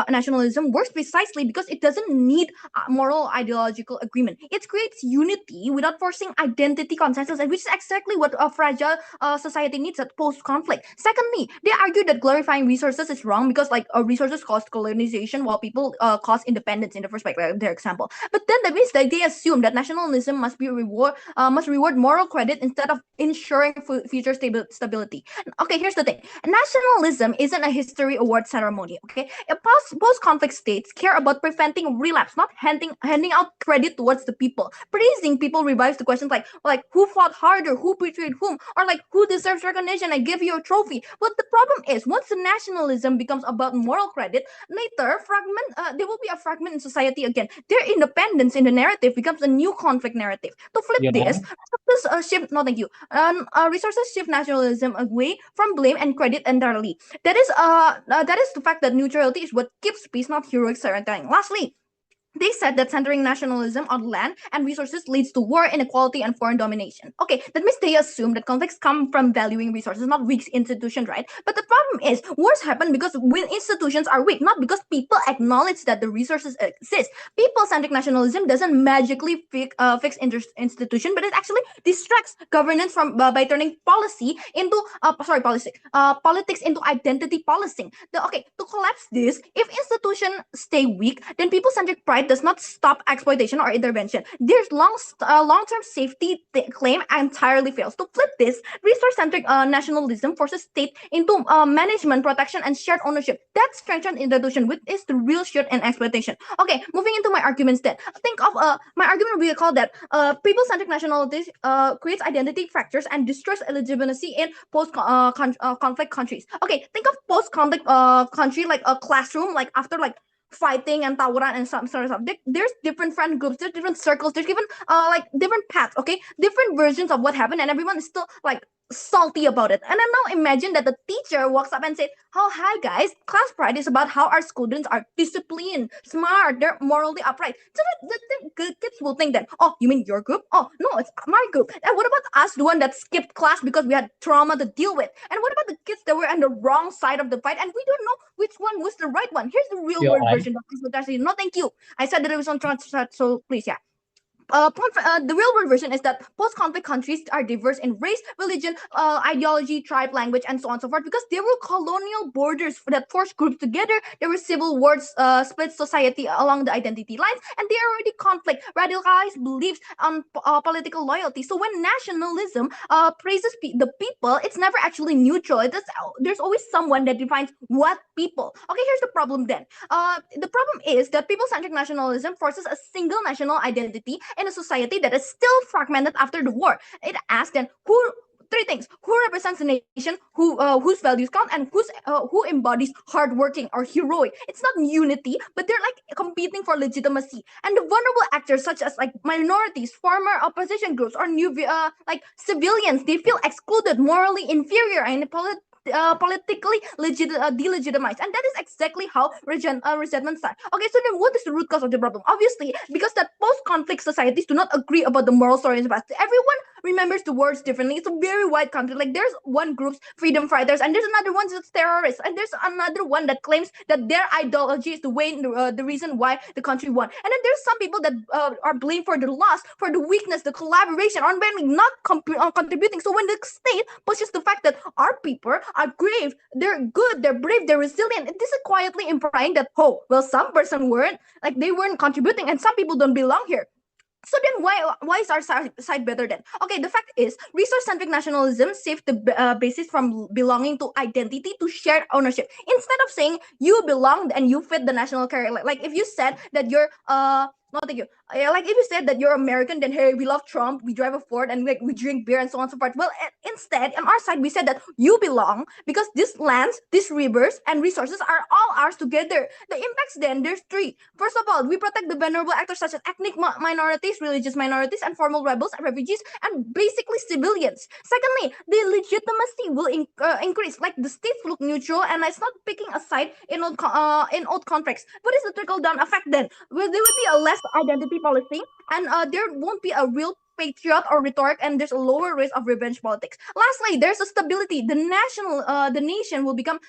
nationalism works precisely because it doesn't need moral ideological agreement. It creates unity without forcing identity consensus, which is exactly what a fragile society needs at post-conflict. Secondly, they argue that glorifying resources is wrong because resources cause colonization while people cause independence in the first place, like their example. But then that means that they assume that nationalism must reward moral credit instead of ensuring future stability. Okay, here's the thing. Nationalism isn't a history award ceremony, okay? Post-conflict states care about preventing relapse, not handing out credit towards the people. Praising people revives the questions like who fought harder, who betrayed whom, or who deserves recognition, I give you a trophy. But the problem is, once the nationalism becomes about moral credit, later there will be a fragment in society again. Their independence in the narrative becomes a new conflict narrative. To flip Your this, Honor? thank you. Resources shift nationalism away from blame and credit entirely. That is the fact that neutrality is what keeps peace, not heroic storytelling. Lastly, they said that centering nationalism on land and resources leads to war, inequality, and foreign domination. Okay, that means they assume that conflicts come from valuing resources, not weak institutions, right? But the problem is, wars happen because when institutions are weak, not because people acknowledge that the resources exist. People-centric nationalism doesn't magically fix institution, but it actually distracts governance from by turning politics into identity policing. To collapse this, if institutions stay weak, then people-centric pride does not stop exploitation or intervention. There's long-term safety claim entirely fails. To flip this, resource-centric nationalism forces state into management, protection, and shared ownership. That strengthens institution, which is the real shared and exploitation. Okay, moving into my arguments then. Think of my argument will be called that people-centric nationalism creates identity fractures and destroys legitimacy in post-conflict countries. Okay, think of post-conflict country like a classroom, after fighting and tawuran and some sort of stuff. There's different friend groups, there's different circles, there's even different paths, okay? Different versions of what happened, and everyone is still salty about it. And I now imagine that the teacher walks up and said, "Oh, hi guys, class pride is about how our students are disciplined, smart, they're morally upright." So the kids will think that, "Oh, you mean your group? Oh, no, it's my group." And what about us, the one that skipped class because we had trauma to deal with? And what about the kids that were on the wrong side of the fight and we don't know which one was the right one? Here's the real world version of this. No, thank you. I said that it was on transfer, so please, yeah. The real world version is that post-conflict countries are diverse in race, religion, ideology, tribe, language, and so on and so forth because there were colonial borders that forced groups together. There were civil wars, split society along the identity lines, and there are already conflict, radicalized beliefs on political loyalty. So when nationalism praises the people, it's never actually neutral. There's always someone that defines what people. Okay, here's the problem then. The problem is that people-centric nationalism forces a single national identity in a society that is still fragmented after the war. It asks then, three things: who represents the nation, whose values count, and who embodies hardworking or heroic. It's not unity, but they're like competing for legitimacy. And the vulnerable actors, such as like minorities, former opposition groups, or new like civilians, they feel excluded, morally inferior, and politically delegitimized, and that is exactly how resentment starts. Okay, so then what is the root cause of the problem? Obviously, because that post-conflict societies do not agree about the moral story in the past. Everyone remembers the words differently. It's a very wide country. Like there's one group's freedom fighters, and there's another one that's terrorists, and there's another one that claims that their ideology is the reason why the country won. And then there's some people that are blamed for the loss, for the weakness, the collaboration, or not contributing. So when the state pushes the fact that our people are brave, they're good, they're brave, they're resilient, this is quietly implying that, oh, well, some person weren't, like they weren't contributing, and some people don't belong here. So then why is our side better then? Okay, the fact is resource-centric nationalism saved the basis from belonging to identity to shared ownership. Instead of saying you belong and you fit the national character, like if you said that you're no, thank you. Like if you said that you're American, then hey, we love Trump, we drive a Ford, and like we drink beer and so on and so forth. Well, instead, on our side, we said that you belong because these lands, these rivers, and resources are all ours together. The impacts then, there's three. First of all, we protect the vulnerable actors such as ethnic minorities, religious minorities, and formal rebels and refugees, and basically civilians. Secondly, the legitimacy will increase. Like the states look neutral, and it's not picking a side in old conflicts. What is the trickle down effect then? Well, there will be a less identity policy, and there won't be a real patriot or rhetoric, and there's a lower risk of revenge politics. Lastly, there's a stability. The nation will become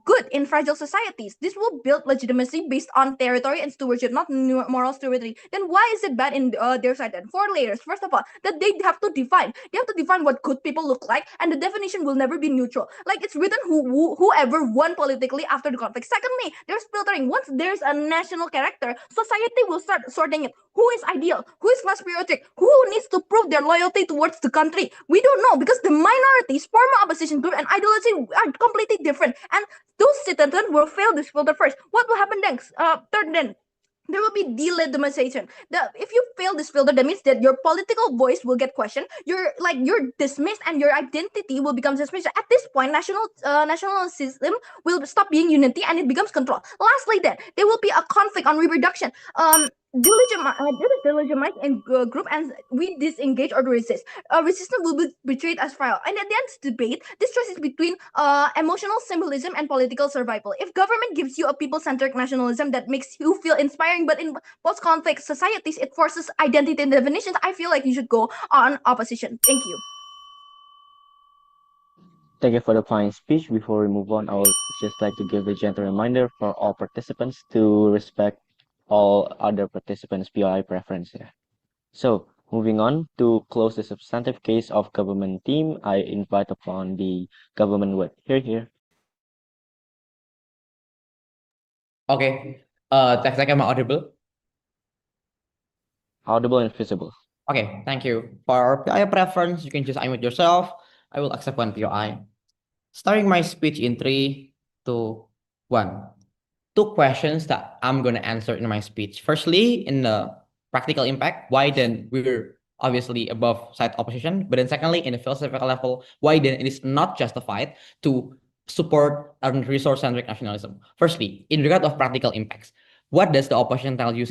good in fragile societies. This will build legitimacy based on territory and stewardship, not moral stability. Then why is it bad in their side then? Four layers. First of all, that they have to define. They have to define what good people look like, and the definition will never be neutral. Like it's written whoever won politically after the conflict. Secondly, there's filtering. Once there's a national character, society will start sorting it. Who is ideal? Who is less patriotic? Who needs to prove their loyalty towards the country? We don't know, because the minorities, former opposition group, and ideology are completely different. And those citizens will fail this filter first. What will happen next? Third, then there will be delegitimization. If you fail this filter, that means that your political voice will get questioned. You're dismissed, and your identity will become dismissed. At this point, nationalism will stop being unity, and it becomes control. Lastly, then there will be a conflict on reproduction. Delegitimize in group, and we disengage or resist. Resistance will be betrayed as frail. And at the end of the debate, this choice is between emotional symbolism and political survival. If government gives you a people-centric nationalism that makes you feel inspiring, but in post-conflict societies, it forces identity and definitions, I feel like you should go on opposition. Thank you. Thank you for the fine speech. Before we move on, I would just like to give a gentle reminder for all participants to respect all other participants' POI preference here. So, moving on to close the substantive case of government team, I invite upon the government whip. Here. Okay. Am I audible? Audible and visible. Okay, thank you. For POI preference, you can just unmute yourself. I will accept one POI. Starting my speech in 3, 2, 1. 2 questions that I'm going to answer in my speech. Firstly, in the practical impact, why then we're obviously above side opposition. But then secondly, in the philosophical level, why then it is not justified to support a resource-centric nationalism. Firstly, in regard of practical impacts, what does the opposition tells you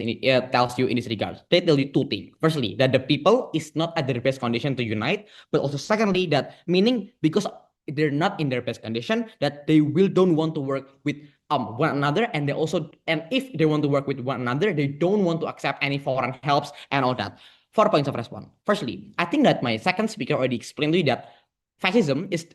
in this regard? They tell you 2 things. Firstly, that the people is not at their best condition to unite, but also secondly, that meaning because they're not in their best condition, that they don't want to work with one another, and if they want to work with one another, they don't want to accept any foreign helps and all that. 4 points of response. Firstly, I think that my second speaker already explained to you that fascism is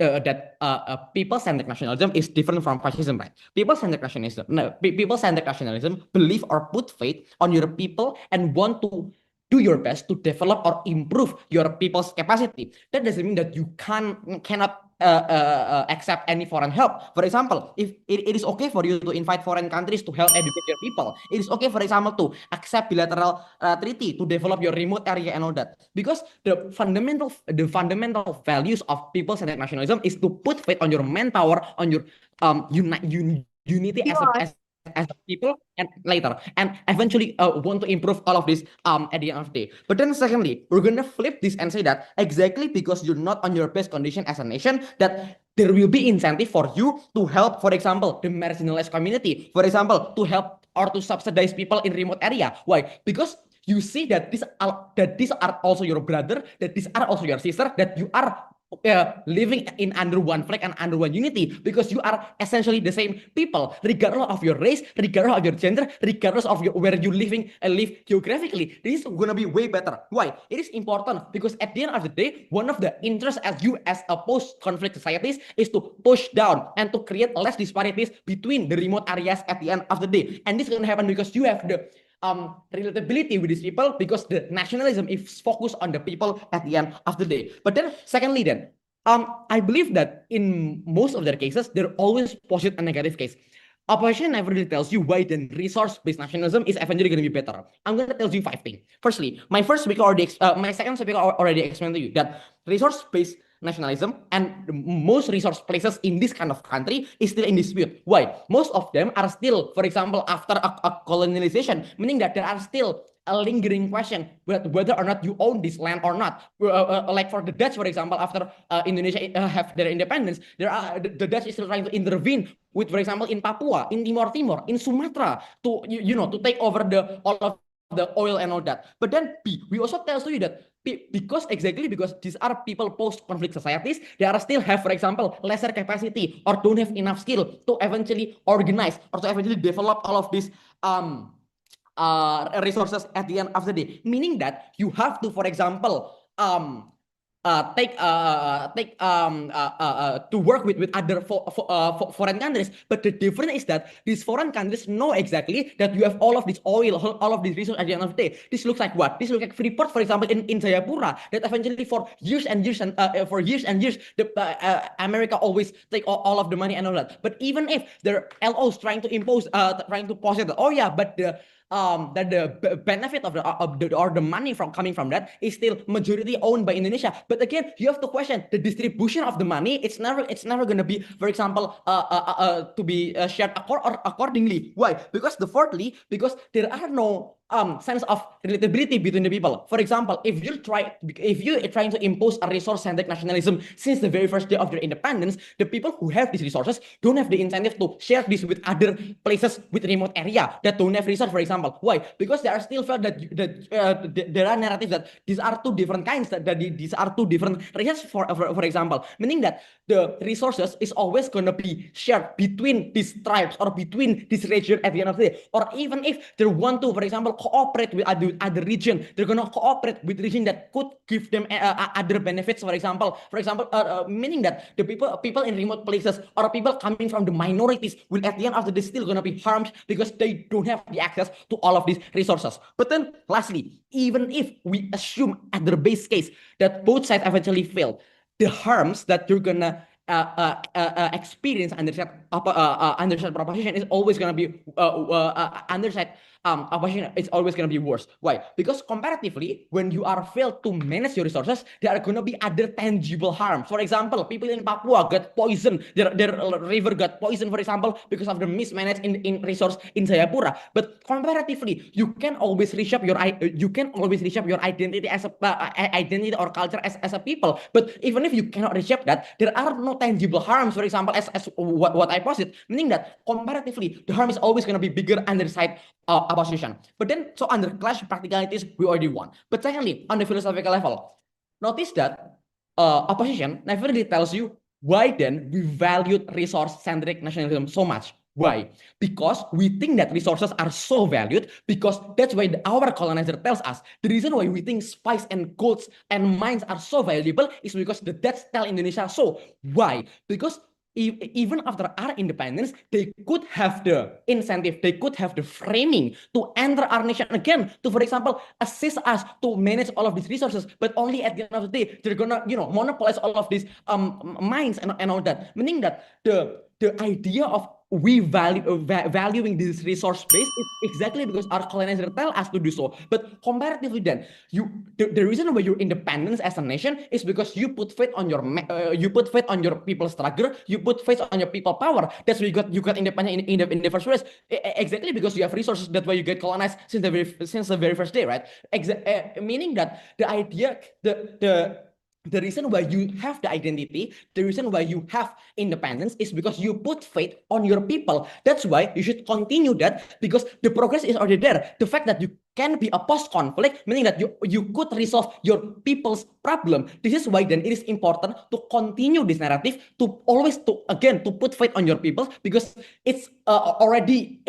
people-centric nationalism is different from fascism, right? People-centric nationalism believe or put faith on your people and want to do your best to develop or improve your people's capacity. That doesn't mean that you cannot accept any foreign help. For example, if it is okay for you to invite foreign countries to help educate your people, it is okay, for example, to accept bilateral treaty to develop your remote area and all that. Because the fundamental values of people-centered nationalism is to put faith on your manpower, on your unity as a as people and later, and eventually want to improve all of this at the end of the day. But then secondly, we're gonna flip this and say that exactly because you're not on your best condition as a nation, that there will be incentive for you to help, for example, the marginalized community, for example, to help or to subsidize people in remote area. Why? Because you see that these are also your brother, that these are also your sister, that you are living in under one flag and under one unity, because you are essentially the same people, regardless of your race, regardless of your gender, regardless of where you live geographically. This is gonna be way better. Why? It is important because at the end of the day, one of the interests as you as a post-conflict societies is to push down and to create less disparities between the remote areas at the end of the day. And this is gonna happen because you have the relatability with these people, because the nationalism is focused on the people at the end of the day. But then secondly then, I believe that in most of their cases, they're always positive and negative case. Opposition never really tells you why then resource-based nationalism is eventually going to be better. I'm going to tell you 5 things. Firstly, my second speaker already explained to you that resource-based nationalism and most resource places in this kind of country is still in dispute. Why? Most of them are still, for example, after a colonialization, meaning that there are still a lingering question whether or not you own this land or not. Like for the Dutch, for example, after Indonesia have their independence, the Dutch is still trying to intervene with, for example, in Papua, in Timor, in Sumatra, to to take over all of the oil and all that. But then we also tell you that because these are people post-conflict societies, they are still have, for example, lesser capacity or don't have enough skill to eventually organize or to eventually develop all of these resources at the end of the day. Meaning that you have to, for example, to work with other foreign countries. But the difference is that these foreign countries know exactly that you have all of this oil, all of these resources at the end of the day. This looks like what? This looks like Freeport, for example, in Jayapura, that eventually for years and years the America always take all of the money and all that. But even if their LOs trying to impose, trying to posit, oh yeah, but that the benefit of the money coming from that is still majority owned by Indonesia. But again, you have to question the distribution of the money. It's never gonna be, for example, to be shared accordingly. Why? Because because there are no sense of relatability between the people. For example, if you're trying to impose a resource-centric nationalism since the very first day of your independence, the people who have these resources don't have the incentive to share this with other places with remote area that don't have resource, for example. Why? Because they are still felt that there are narratives that these are two different kinds, that these are two different races, for example, meaning that the resources is always going to be shared between these tribes or between this region at the end of the day. Or even if they want to, for example, cooperate with other region, they're going to cooperate with region that could give them other benefits, for example, meaning that the people in remote places or people coming from the minorities will at the end of the day still going to be harmed because they don't have the access to all of these resources. But then lastly, even if we assume at the base case that both sides eventually fail, the harms that you're gonna experience under such proposition is always gonna be under such opposition is always going to be worse. Why? Because comparatively, when you are failed to manage your resources, there are going to be other tangible harms. For example, people in Papua got poisoned, their river got poisoned, for example, because of the mismanaged in resource in Jayapura. But comparatively, you can always reshape your identity as identity or culture as a people. But even if you cannot reshape that, there are no tangible harms. For example, as what I posit, meaning that comparatively, the harm is always going to be bigger on the side opposition. But then, so under clash practicalities, we already won. But secondly, on the philosophical level, notice that opposition never really tells you why then we valued resource-centric nationalism so much. Why? Because we think that resources are so valued, because that's why our colonizer tells us the reason why we think spice and golds and mines are so valuable is because the Dutch tell Indonesia so. Why? Because even after our independence, they could have the incentive, they could have the framing to enter our nation again, to, for example, assist us to manage all of these resources. But only at the end of the day, they're gonna, monopolize all of these mines and all that. Meaning that the idea of we valuing this resource base is exactly because our colonizer tell us to do so. But comparatively, then the reason why your independence as a nation is because you put faith on your people struggle, you put faith on your people power. That's why you got independent in the first place. Exactly because you have resources. That's why you get colonized since the very first day, right? Meaning that the idea the reason why you have the identity, the reason why you have independence is because you put faith on your people. That's why you should continue that, because the progress is already there. The fact that you can be a post-conflict, meaning that you could resolve your people's problem. This is why then it is important to continue this narrative, to always to put faith on your people, because it's already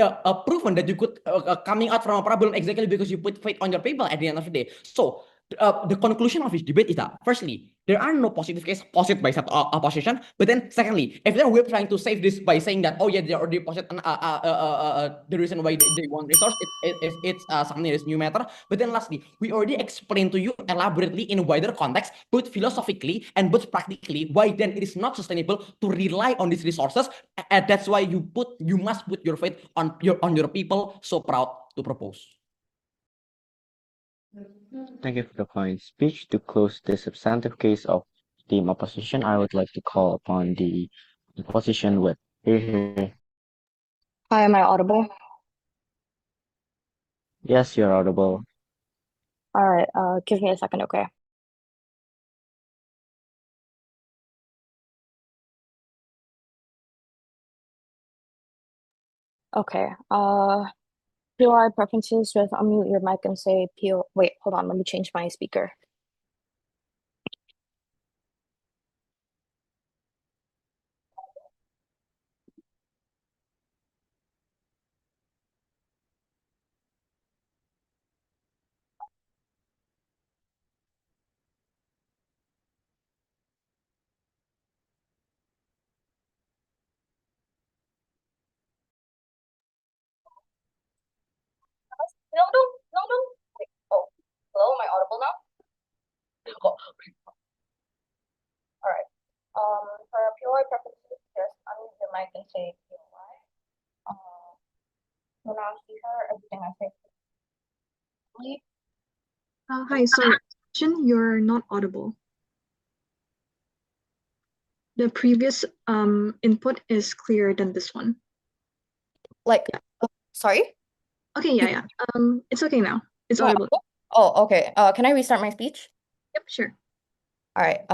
proven that you could coming out from a problem exactly because you put faith on your people at the end of the day. So the conclusion of this debate is that, firstly, there are no positive cases posited by opposition. But then, secondly, if then we're trying to save this by saying that, oh yeah, they already posited the reason why they want resource, it's something that is new matter. But then, lastly, we already explained to you elaborately in wider context, both philosophically and both practically, why then it is not sustainable to rely on these resources. And that's why you must put your faith on your people. So proud to propose. Thank you for the fine speech. To close the substantive case of team opposition, I would like to call upon the opposition with here. Hi, am I audible? Yes, you're audible. All right, give me a second, okay? Okay, POI preferences, just unmute your mic and say PO. Wait, hold on, let me change my speaker. No. Wait, oh, hello, am I audible now? All right. For POI preferences, just unmute your mic and say POI. Turn on speaker, everything I say. Hi, sorry, you're not audible. The previous input is clearer than this one. Like, sorry? Okay, yeah. It's okay now. It's Yeah. audible. Oh, okay. Can I restart my speech? Yep, sure. All right.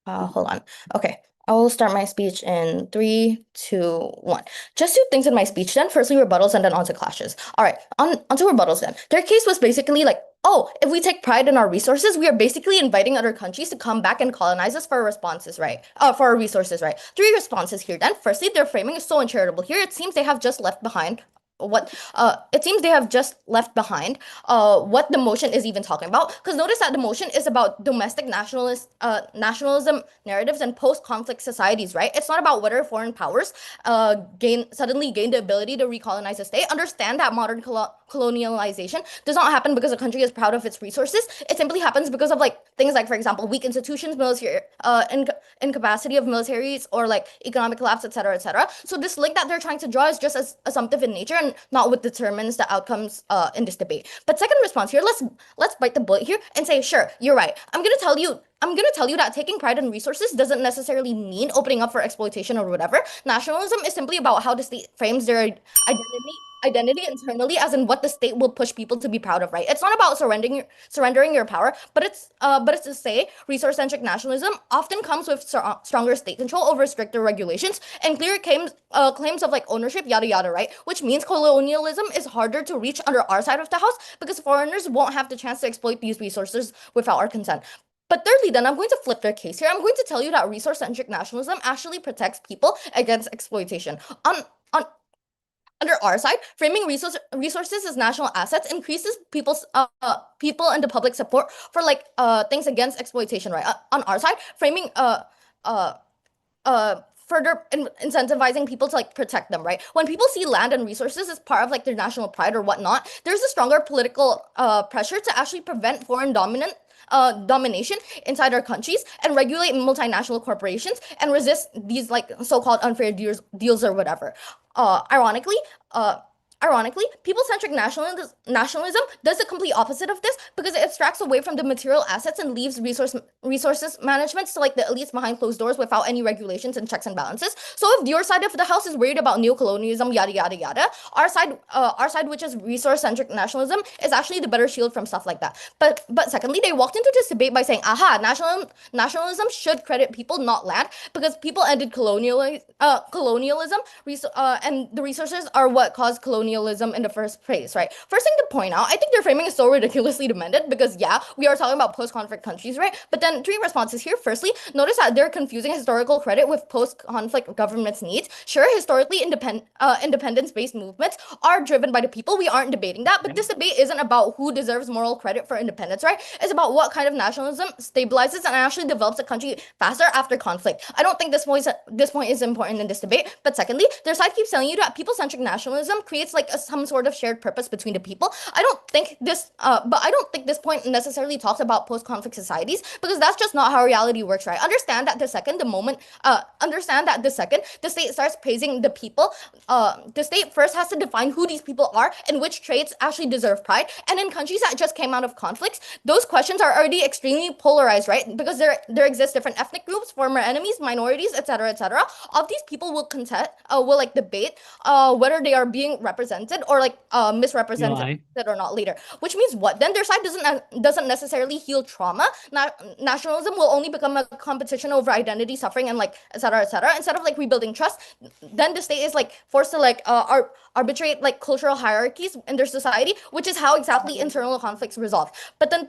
Hold on. Okay. I will start my speech in 3, 2, 1. Just 2 things in my speech then. Firstly, rebuttals and then onto clashes. All right. Onto rebuttals then. Their case was basically like, oh, if we take pride in our resources, we are basically inviting other countries to come back and colonize us for our responses, right? For our resources, right? 3 responses here then. Firstly, their framing is so uncharitable. Here it seems they have just left behind what what the motion is even talking about, because notice that the motion is about domestic nationalism narratives and post-conflict societies, right? It's not about whether foreign powers suddenly gain the ability to recolonize a state. Understand that modern colonialization does not happen because a country is proud of its resources. It simply happens because of like things like, for example, weak institutions, military incapacity of militaries, or like economic collapse, etc., etc. So this link that they're trying to draw is just as assumptive in nature and not what determines the outcomes in this debate. But second response here, let's bite the bullet here and say, sure, you're right. I'm gonna tell you that taking pride in resources doesn't necessarily mean opening up for exploitation or whatever. Nationalism is simply about how the state frames their identity internally, as in what the state will push people to be proud of, right? It's not about surrendering your power, but it's to say resource-centric nationalism often comes with stronger state control over stricter regulations and clear claims of like ownership, yada yada, right? Which means colonialism is harder to reach under our side of the house because foreigners won't have the chance to exploit these resources without our consent. But thirdly, then I'm going to flip their case here. I'm going to tell you that resource-centric nationalism actually protects people against exploitation. Under our side, framing resources as national assets increases people and the public support for like things against exploitation, right? On our side, framing further incentivizing people to like protect them, right? When people see land and resources as part of like their national pride or whatnot, there's a stronger political pressure to actually prevent foreign dominant domination inside our countries and regulate multinational corporations and resist these like so-called unfair deals or whatever. Ironically, people-centric nationalism does the complete opposite of this because it abstracts away from the material assets and leaves resources management to like the elites behind closed doors without any regulations and checks and balances. So if your side of the house is worried about neocolonialism, yada yada yada, our side, which is resource-centric nationalism, is actually the better shield from stuff like that. But secondly, they walked into this debate by saying, "Aha, nationalism should credit people, not land, because people ended colonialism, and the resources are what caused colonialism in the first place, right?" First thing to point out, I think their framing is so ridiculously demented because yeah, we are talking about post-conflict countries, right? But then three responses here. Firstly, notice that they're confusing historical credit with post-conflict governments' needs. Sure, historically independence-based movements are driven by the people. We aren't debating that, but this debate isn't about who deserves moral credit for independence, right? It's about what kind of nationalism stabilizes and actually develops a country faster after conflict. I don't think this point is important in this debate. But secondly, their side keeps telling you that people-centric nationalism creates like some sort of shared purpose between the people. I don't think this point necessarily talks about post-conflict societies because that's just not how reality works, right? Understand that the second the state starts praising the people, the state first has to define who these people are and which traits actually deserve pride. And in countries that just came out of conflicts, those questions are already extremely polarized, right? Because there exist different ethnic groups, former enemies, minorities, etc., etc. All of these people will like debate whether they are being represented or like misrepresented or not later. Which means what? Then their side doesn't necessarily heal trauma. Nationalism will only become a competition over identity, suffering, and like etc., etc. Instead of like rebuilding trust, then the state is like forced to like arbitrate like cultural hierarchies in their society, which is how exactly internal conflicts resolve. But then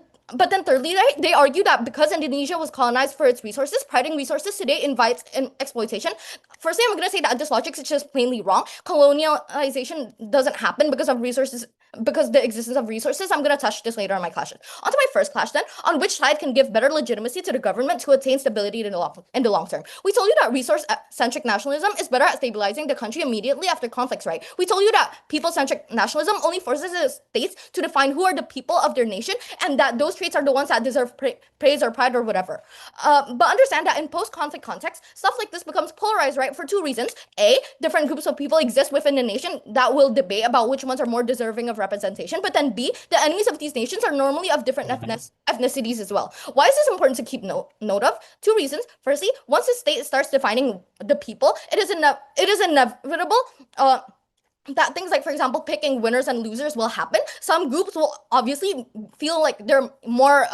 thirdly, right, they argue that because Indonesia was colonized for its resources, priding resources today invites exploitation. Firstly, I'm going to say that this logic is just plainly wrong. Colonialization doesn't happen because of resources, because the existence of resources. I'm going to touch this later on my clashes. On to my first clash then, on which side can give better legitimacy to the government to attain stability in the long term. We told you that resource-centric nationalism is better at stabilizing the country immediately after conflicts, right? We told you that people-centric nationalism only forces the states to define who are the people of their nation and that those traits are the ones that deserve praise or pride or whatever. But understand that in post-conflict context, stuff like this becomes polarized, right? For two reasons. A, different groups of people exist within the nation that will debate about which ones are more deserving of representation. But then B, the enemies of these nations are normally of different ethnicities as well. Why is this important to keep note of? Two reasons. Firstly, once the state starts defining the people, it is inevitable that things like, for example, picking winners and losers will happen. Some groups will obviously feel like they're more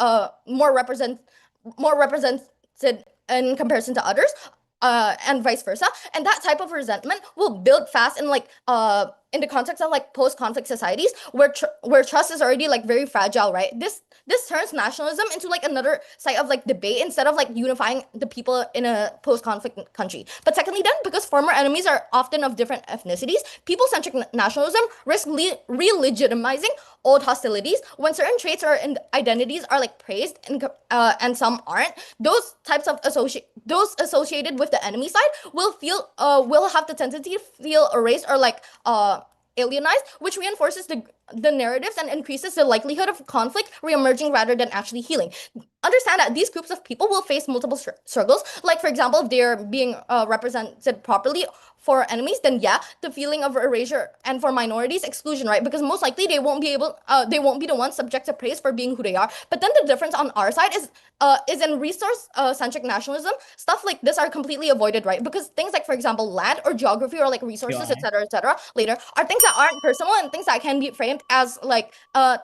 represented in comparison to others, and vice versa. And that type of resentment will build fast in like in the context of like post-conflict societies where trust is already like very fragile, right? This turns nationalism into like another site of like debate instead of like unifying the people in a post-conflict country. But secondly then, because former enemies are often of different ethnicities, people-centric nationalism risks re-legitimizing old hostilities when certain traits or identities are like praised and some aren't. Those types of those associated with the enemy side will have the tendency to feel erased or like alienized, which reinforces the narratives and increases the likelihood of conflict reemerging rather than actually healing. Understand that these groups of people will face multiple struggles. Like, for example, if they're being represented properly for enemies, then yeah, the feeling of erasure, and for minorities, exclusion, right? Because most likely they won't be the ones subject to praise for being who they are. But then the difference on our side is in resource-centric nationalism, stuff like this are completely avoided, right? Because things like, for example, land or geography or like resources, etc., later are things that aren't personal and things that can be framed as like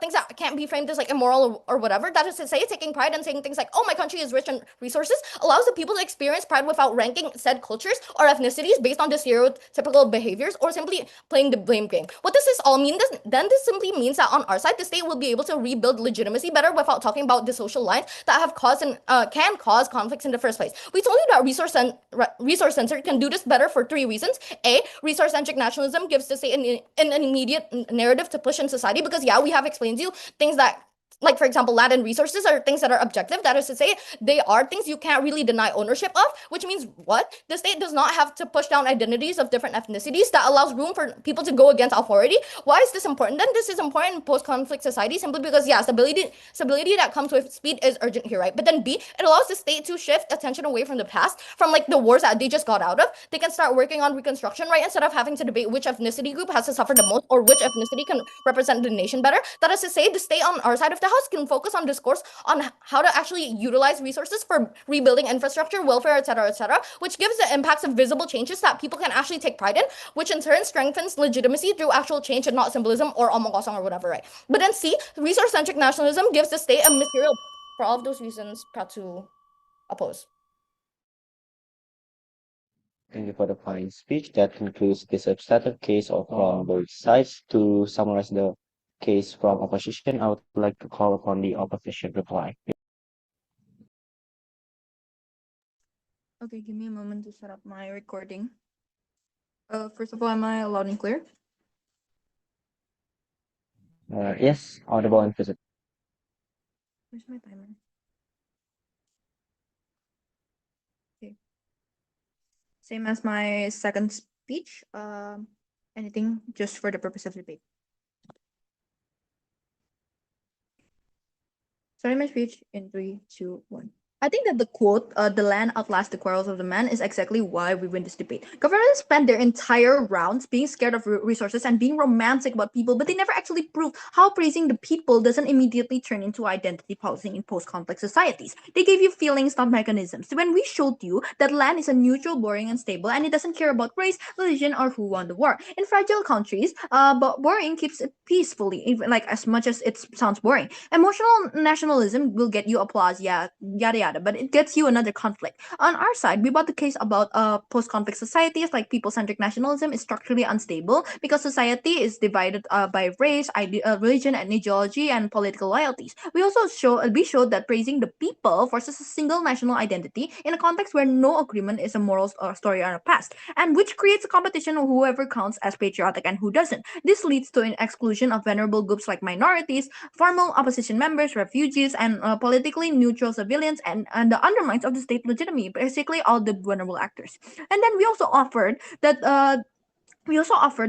things that can't be framed as like immoral or whatever. That is to say, taking pride in saying things like, oh, my country is rich in resources, allows the people to experience pride without ranking said cultures or ethnicities based on the stereotypical behaviors or simply playing the blame game. What does this all mean? This simply means that on our side, the state will be able to rebuild legitimacy better without talking about the social lines that have caused and can cause conflicts in the first place. We told you that resource-centered can do this better for three reasons. A, resource-centric nationalism gives the state an immediate narrative to push in society because, yeah, we have explained to you things that like for example, land and resources are things that are objective. That is to say, they are things you can't really deny ownership of, which means what? The state does not have to push down identities of different ethnicities. That allows room for people to go against authority. Why is this important? Then this is important in post-conflict society simply because yeah, stability that comes with speed is urgent here, right? But then B, it allows the state to shift attention away from the past, from like the wars that they just got out of. They can start working on reconstruction, right? Instead of having to debate which ethnicity group has to suffer the most or which ethnicity can represent the nation better. That is to say, the state on our side of the house can focus on discourse on how to actually utilize resources for rebuilding infrastructure, welfare, etc., which gives the impacts of visible changes that people can actually take pride in, which in turn strengthens legitimacy through actual change and not symbolism or omong kosong or whatever, right? But then C, resource-centric nationalism gives the state a material. For all of those reasons, proud to oppose. Thank you for the fine speech. That concludes the substantive case from both sides. To summarize the case from opposition, I would like to call upon the opposition reply. Okay, give me a moment to set up my recording. First of all, am I loud and clear? Yes, audible and visible. Where's my timer? Okay. Same as my second speech. Anything just for the purpose of debate. Starting my speech in 3, 2, 1. I think that the quote, the land outlasts the quarrels of the man, is exactly why we win this debate. Governments spend their entire rounds being scared of resources and being romantic about people, but they never actually prove how praising the people doesn't immediately turn into identity policing in post-conflict societies. They gave you feelings, not mechanisms. So when we showed you that land is a neutral, boring, and stable, and it doesn't care about race, religion, or who won the war. In fragile countries, but boring keeps it peacefully, even like as much as it sounds boring. Emotional nationalism will get you applause, yeah, yada yada, but it gets you another conflict. On our side, we bought the case about post-conflict societies, like people-centric nationalism is structurally unstable because society is divided by race, religion, and ideology, and political loyalties. We also showed that praising the people versus a single national identity in a context where no agreement is a moral story or a past, and which creates a competition of whoever counts as patriotic and who doesn't. This leads to an exclusion of vulnerable groups like minorities, formal opposition members, refugees, and politically neutral civilians, and the undermines of the state legitimacy, basically all the vulnerable actors. And then we also offered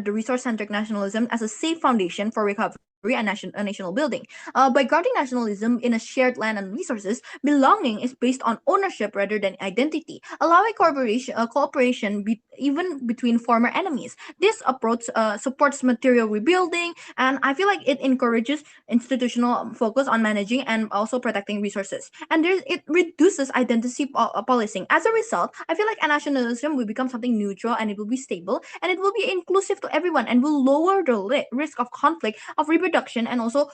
the resource-centric nationalism as a safe foundation for recovery and national building. By grounding nationalism in a shared land and resources, belonging is based on ownership rather than identity, allowing cooperation even between former enemies. This approach supports material rebuilding, and I feel like it encourages institutional focus on managing and also protecting resources. And it reduces identity policing. As a result, I feel like a nationalism will become something neutral, and it will be stable, and it will be inclusive to everyone, and will lower the risk of conflict, of reproduction, and also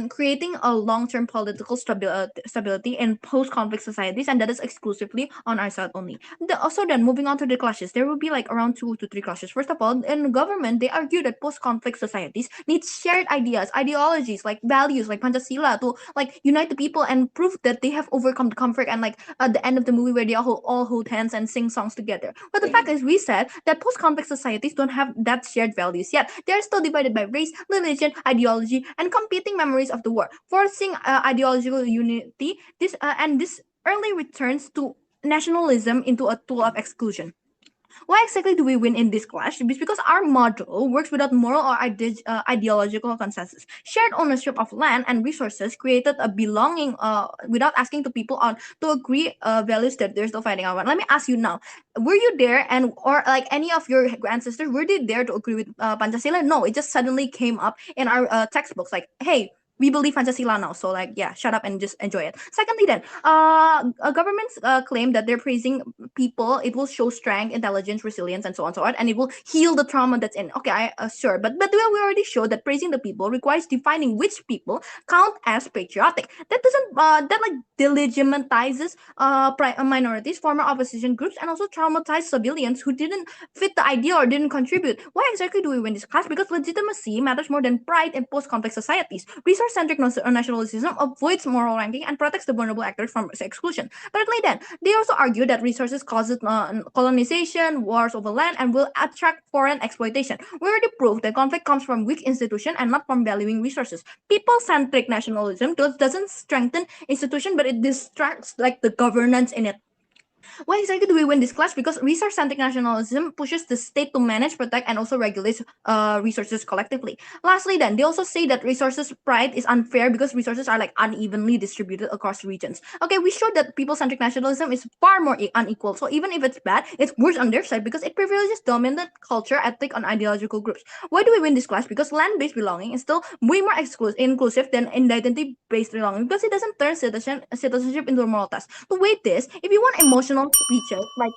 creating a long-term political stability in post-conflict societies, and that is exclusively on our side only. Also, then moving on to the clashes, there will be like around 2 to 3 clashes. First of all, in government, they argue that post-conflict societies need shared ideologies, like values, like Pancasila, to like unite the people and prove that they have overcome the conflict. And like at the end of the movie, where they all hold hands and sing songs together. But the fact is, we said that post-conflict societies don't have that shared values yet. They are still divided by race, religion, ideology, and competing memories of the war, forcing ideological unity. This early returns to nationalism into a tool of exclusion. Why exactly do we win in this clash? It's because our model works without moral or ideological consensus. Shared ownership of land and resources created a belonging without asking the people on to agree values that they're still fighting on. Let me ask you now: were you there, and or like any of your ancestors, were they there to agree with Pancasila? No, it just suddenly came up in our textbooks. Like, hey, we believe Pancasila now, so like, yeah, shut up and just enjoy it. Secondly, then, governments claim that they're praising people. It will show strength, intelligence, resilience, and so on, so on, and it will heal the trauma that's in. Okay, sure, but we already showed that praising the people requires defining which people count as patriotic. That doesn't that like delegitimizes minorities, former opposition groups, and also traumatized civilians who didn't fit the idea or didn't contribute. Why exactly do we win this class? Because legitimacy matters more than pride in post-conflict societies. Resource resource-centric nationalism avoids moral ranking and protects the vulnerable actors from exclusion. Thirdly, then, they also argue that resources causes colonization, wars over land, and will attract foreign exploitation. We already proved that conflict comes from weak institutions and not from valuing resources. People-centric nationalism doesn't strengthen institution, but it distracts like the governance in it. Why exactly do we win this clash? Because resource-centric nationalism pushes the state to manage, protect, and also regulate resources collectively. Lastly, then, they also say that resources pride is unfair because resources are like unevenly distributed across regions. Okay, we showed that people-centric nationalism is far more unequal. So even if it's bad, it's worse on their side because it privileges dominant culture, ethnic, and ideological groups. Why do we win this clash? Because land-based belonging is still way more inclusive than identity-based belonging because it doesn't turn citizenship into a moral test. To weight this, if you want emotional speeches like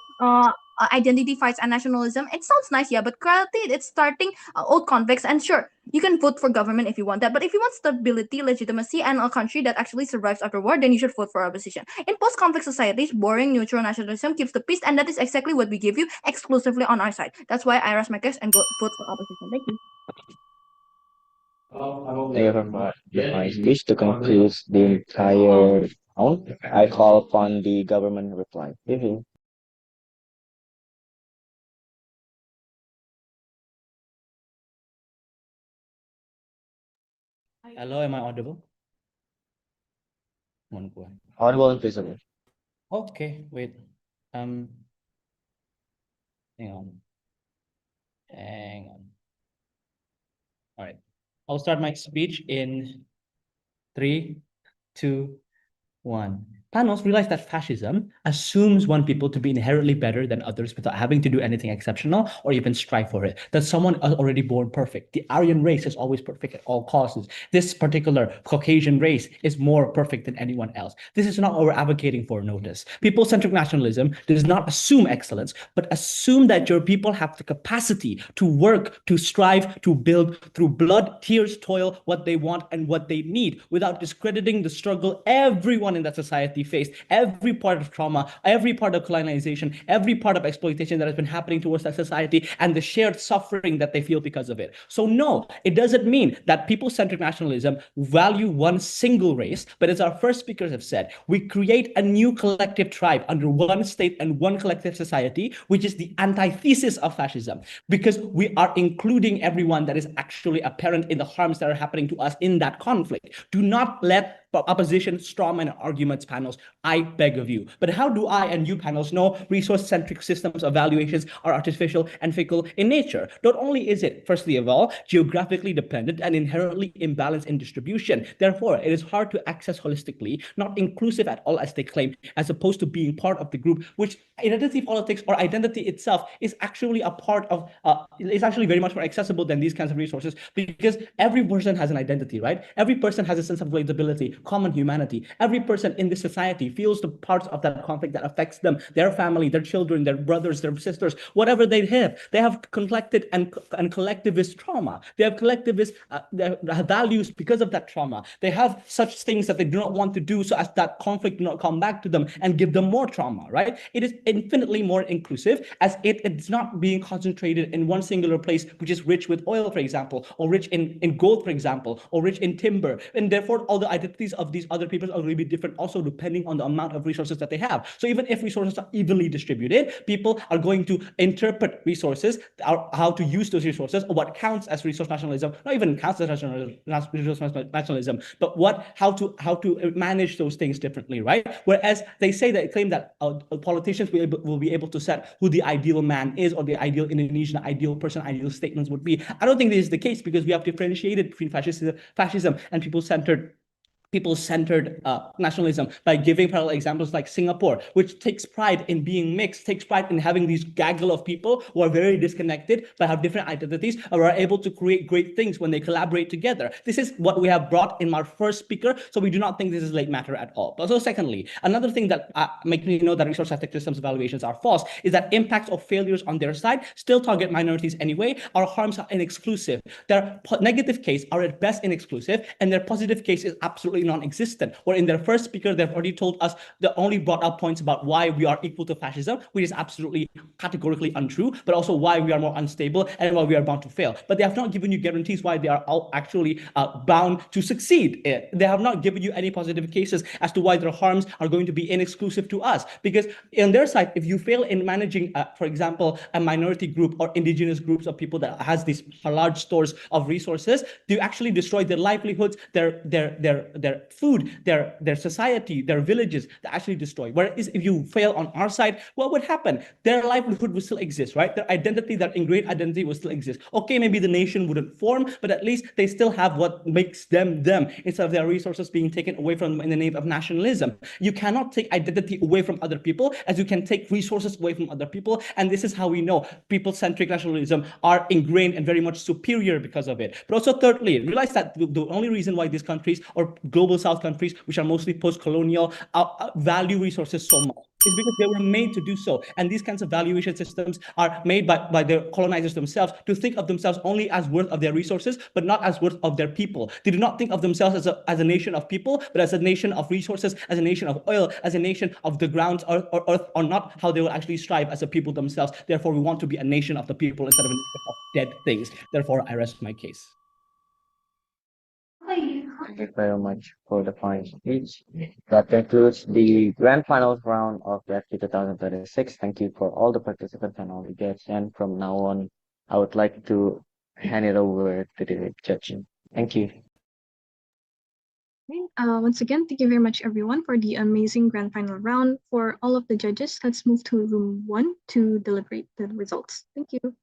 identity fights and nationalism, it sounds nice, yeah, but currently it's starting old conflicts. And sure, you can vote for government if you want that, but if you want stability, legitimacy, and a country that actually survives after war, then you should vote for opposition. In post-conflict societies, boring neutral nationalism keeps the peace, and that is exactly what we give you exclusively on our side. That's why I rest my case and vote for opposition. Thank you. Thank you very much. My speech to conclude the entire round. I call upon the government reply. Vivi. Hello, am I audible? One point. Audible and visible. Okay, wait. Hang on. All right. I'll start my speech in 3, 2, 1. Panos realize that fascism assumes one people to be inherently better than others without having to do anything exceptional or even strive for it. That someone is already born perfect. The Aryan race is always perfect at all costs. This particular Caucasian race is more perfect than anyone else. This is not what we're advocating for, notice. People-centric nationalism does not assume excellence, but assume that your people have the capacity to work, to strive, to build through blood, tears, toil, what they want and what they need without discrediting the struggle everyone in that society faced, every part of trauma, every part of colonization, every part of exploitation that has been happening towards that society, and the shared suffering that they feel because of it. So no, it doesn't mean that people-centric nationalism value one single race, but as our first speakers have said, we create a new collective tribe under one state and one collective society, which is the antithesis of fascism, because we are including everyone that is actually apparent in the harms that are happening to us in that conflict. Do not let opposition, strawman arguments panels, I beg of you. But how do I and you panels know resource-centric systems evaluations are artificial and fickle in nature? Not only is it, firstly of all, geographically dependent and inherently imbalanced in distribution, therefore it is hard to access holistically, not inclusive at all as they claim, as opposed to being part of the group, which identity politics or identity itself is actually a part of, is actually very much more accessible than these kinds of resources, because every person has an identity, right? Every person has a sense of relatability, common humanity. Every person in this society feels the parts of that conflict that affects them, their family, their children, their brothers, their sisters, whatever they have. They have collected and collectivist trauma. They have collectivist values because of that trauma. They have such things that they do not want to do so as that conflict do not come back to them and give them more trauma, right? It is infinitely more inclusive as it's not being concentrated in one singular place, which is rich with oil, for example, or rich in gold, for example, or rich in timber. And therefore, all the identities of these other people are going to be different also depending on the amount of resources that they have. So even if resources are evenly distributed, people are going to interpret resources, how to use those resources, or what counts as resource nationalism, not even counts as resource nationalism, but how to manage those things differently, right? Whereas they claim that politicians will be able to set who the ideal man is or the ideal Indonesian ideal person, ideal statements would be. I don't think this is the case because we have differentiated between fascism and people-centered nationalism by giving parallel examples like Singapore, which takes pride in being mixed, takes pride in having these gaggle of people who are very disconnected but have different identities and are able to create great things when they collaborate together. This is what we have brought in our first speaker, so we do not think this is late matter at all. But so secondly, another thing that makes me know that resource-centric systems evaluations are false is that impacts or failures on their side still target minorities anyway. Our harms are inexclusive. Their negative case are at best inexclusive, and their positive case is absolutely completely non-existent. Where in their first speaker, they've already told us, they only brought up points about why we are equal to fascism, which is absolutely categorically untrue, but also why we are more unstable and why we are bound to fail. But they have not given you guarantees why they are all actually bound to succeed. They have not given you any positive cases as to why their harms are going to be inexclusive to us. Because on their side, if you fail in managing, for example, a minority group or indigenous groups of people that has these large stores of resources, you actually destroy their livelihoods, their food, their society, their villages, that actually destroy. Whereas if you fail on our side, what would happen? Their livelihood would still exist, right? Their identity, their ingrained identity will still exist. Okay, maybe the nation wouldn't form, but at least they still have what makes them them, instead of their resources being taken away from them in the name of nationalism. You cannot take identity away from other people as you can take resources away from other people. And this is how we know people-centric nationalism are ingrained and very much superior because of it. But also thirdly, realize that the only reason why these countries or global South countries, which are mostly post-colonial, value resources so much is because they were made to do so. And these kinds of valuation systems are made by the colonizers themselves to think of themselves only as worth of their resources, but not as worth of their people. They do not think of themselves as a nation of people, but as a nation of resources, as a nation of oil, as a nation of the grounds or earth, or not how they will actually strive as a people themselves. Therefore, we want to be a nation of the people instead of a nation of dead things. Therefore, I rest my case. Thank you very much for the fine speech. That concludes the grand finals round of RECISCUP 2026. Thank you for all the participants and all the guests. And from now on, I would like to hand it over to the judge. Thank you. Once again, thank you very much, everyone, for the amazing grand final round. For all of the judges, let's move to room 1 to deliberate the results. Thank you.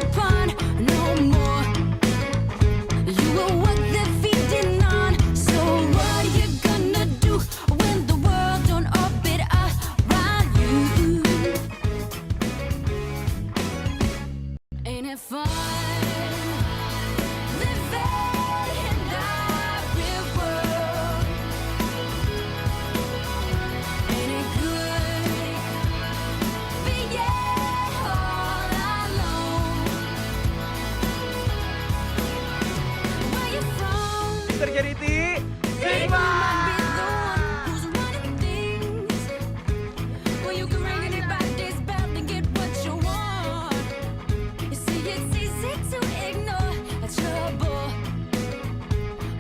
the pond no more. You were what they're feeding on. So what are you gonna do when the world don't orbit around you? Ain't it fun? Living in that real world. Ain't it good being all alone? Where you from? Terjadi Say you might be the one who's running things. Well, you can ring anybody's bell and get what you want. You see, it's easy to ignore a trouble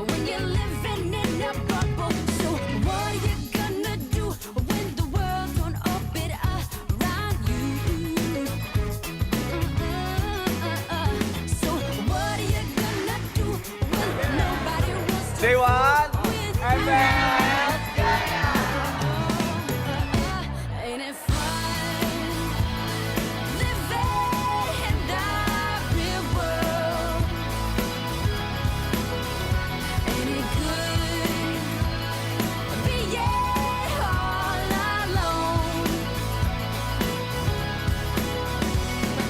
when you're living in a bubble. So what are you gonna do when the world don't orbit around you? So what are you gonna do when nobody wants to Day one, with you? Ain't it fun? Living in that real world. Ain't it good being all alone?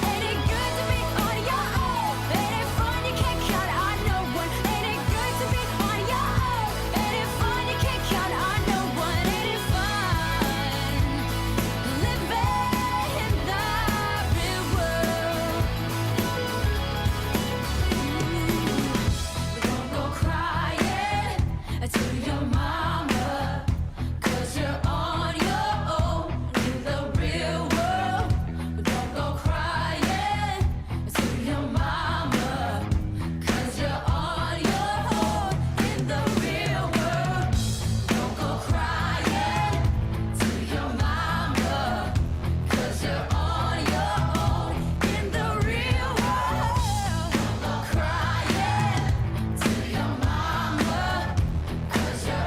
Ain't it good to be on your own? Ain't it fun? You can't count on no one. Ain't it good to be on your own? Ain't it fun? You can't count on no one. Ain't it fun? Living in that real world. Don't go crying to your mama, 'cause you're on your own in the real world. Don't go crying to your mama, 'cause you're on your own in the real world. Don't go crying to your mama, 'cause you're on your own in the real world. Don't go crying to your mama, 'cause you're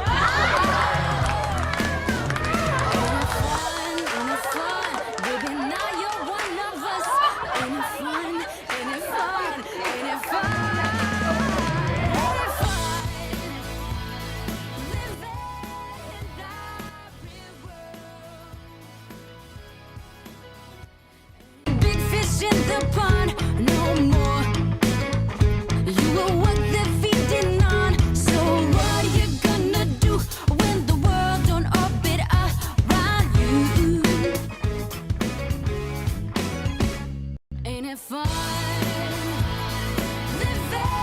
Ain't it fun? Baby, now you're one of us. Ain't it fun? Ain't it fun? Ain't it fun? Ain't it fun? Living in that real world. Big fish in the pond, no more. You were what they're feeding on. So what are you gonna do when the world don't orbit around you? Ain't it fun? Living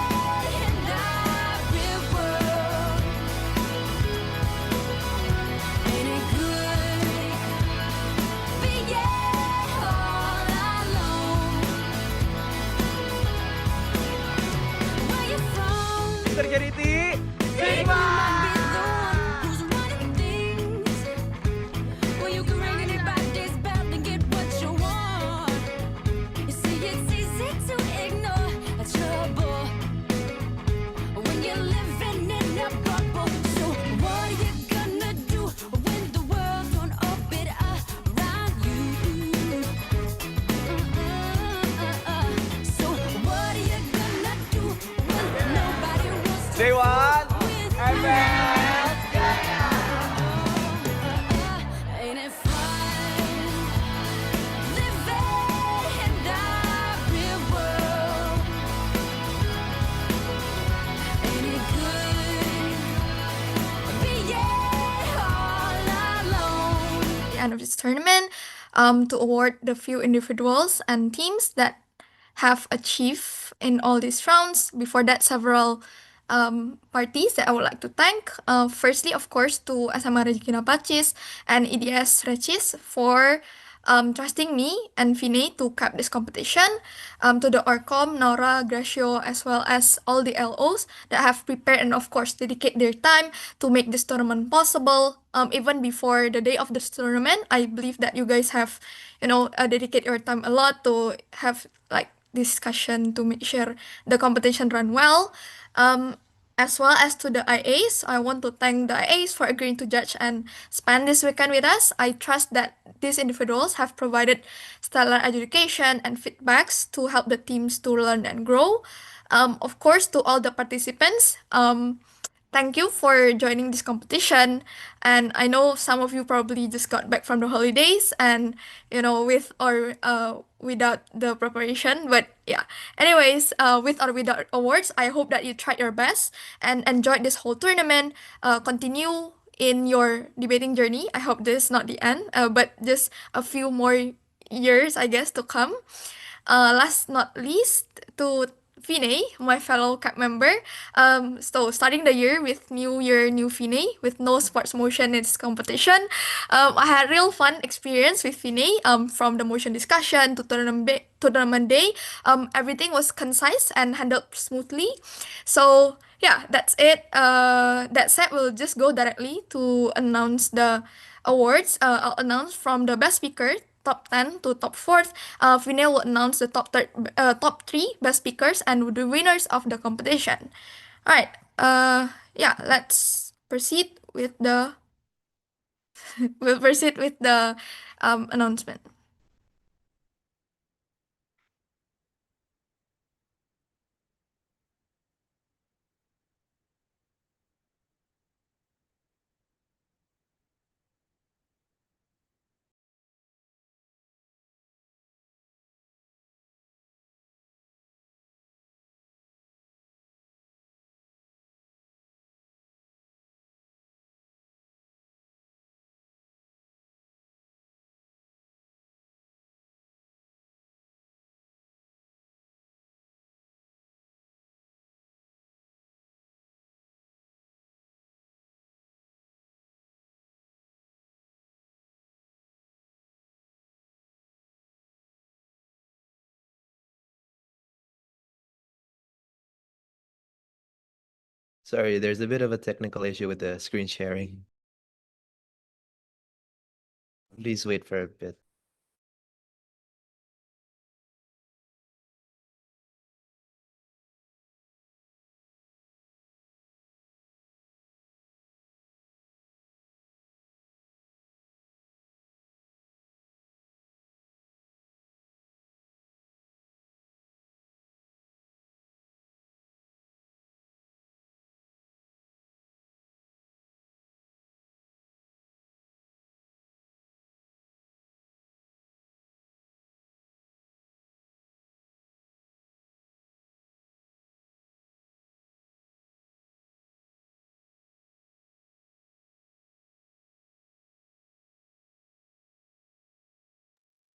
in that real world. Ain't it good being all alone? Where you from? terjadi Say you might be the one who's running things. Well, you can ring anybody's bell and get what you want. You see, it's easy to ignore a trouble when you're living in a bubble. So what are you gonna do when the world don't orbit around you? So what are you gonna do when nobody wants to Day one, with you? Ain't it fun? Living in that real world. Ain't it good being all alone? The end of this tournament, to award the few individuals and teams that have achieved in all these rounds. Before that, several parties that I would like to thank. Firstly, of course, to SMA Regina Pacis and EDS Recis for trusting me and Vinay to cap this competition. To the Orcom, Nora, Gracio, as well as all the LOs that have prepared and of course dedicate their time to make this tournament possible. Even before the day of this tournament, I believe that you guys have, dedicate your time a lot to have like discussion to make sure the competition run well. as well as to the IAs. I want to thank the IAs for agreeing to judge and spend this weekend with us. I trust that these individuals have provided stellar education and feedbacks to help the teams to learn and grow. Of course, to all the participants, thank you for joining this competition. And I know some of you probably just got back from the holidays and, with or without the preparation. But yeah, anyways, with or without awards, I hope that you tried your best and enjoyed this whole tournament. Continue in your debating journey. I hope this is not the end, but just a few more years, I guess, to come. Last not least, to Vinay, my fellow CAP member. So starting the year with New Year, New Vinay, with no sports motion in this competition. I had real fun experience with Vinay. From the motion discussion to tournament day. Everything was concise and handled smoothly. So yeah, that's it. That said, we'll just go directly to announce the awards. I'll announce from the best speaker, top 10 to top 4th. Vinay will announce the top 3 best speakers and the winners of the competition. All right. Yeah, let's proceed with the announcement. Sorry, there's a bit of a technical issue with the screen sharing. Please wait for a bit.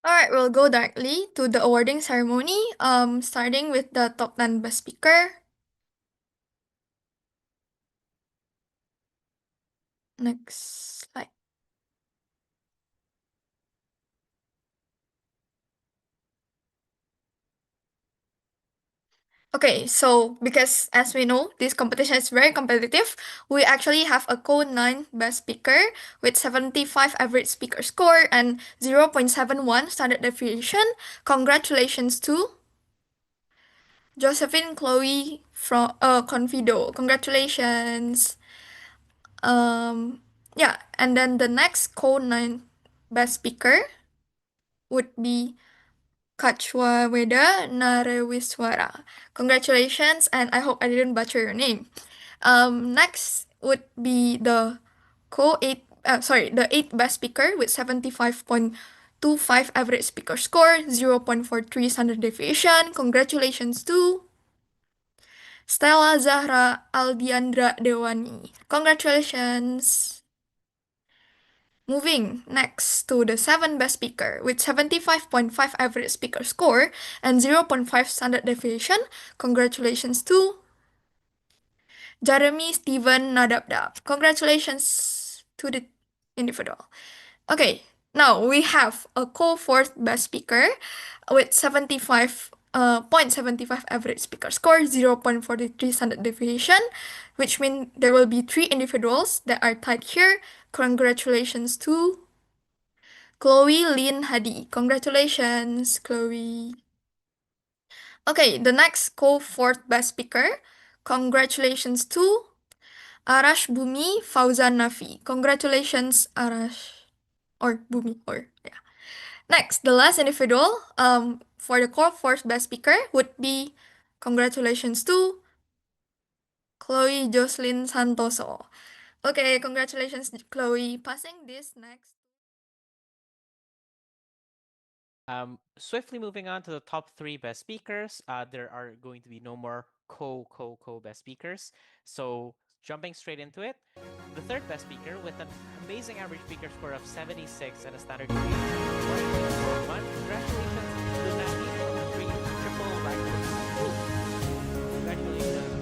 All right, we'll go directly to the awarding ceremony. Starting with the top 10 best speaker. Next slide. Okay, so because as we know, this competition is very competitive, we actually have a code 9 best speaker with 75 average speaker score and 0.71 standard deviation. Congratulations to Josephine Chloe from Confido. Congratulations. Yeah, and then the next code 9 best speaker would be Kachwa Weda Narewiswara. Congratulations, and I hope I didn't butcher your name. Next would be the the 8th best speaker with 75.25 average speaker score, 0.43 standard deviation. Congratulations to Stella Zahra Aldiandra Dewani. Congratulations. Moving next to the 7th best speaker with 75.5 average speaker score and 0.5 standard deviation. Congratulations to Jeremy Steven Nadabdab. Congratulations to the individual. Okay, now we have a co-4th best speaker with 75.75 average speaker score, 0.43 standard deviation, which means there will be 3 individuals that are tied here. Congratulations to Chloe Lynn Hadi. Congratulations, Chloe. Okay, the next co-4th best speaker, Congratulations to Arash Bumi Fauzan Nafi. Congratulations, Arash. Or Bumi, or yeah. Next, the last individual for the core force best speaker would be congratulations to Chloe Jocelyn Santoso. Okay, congratulations, Chloe. Passing this next. Swiftly moving on to the top 3 best speakers. There are going to be no more co best speakers. So jumping straight into it, the third best speaker with an amazing average speaker score of 76 and a standard deviation of 1. Congratulations to Nati from the 3 triple records. Congratulations.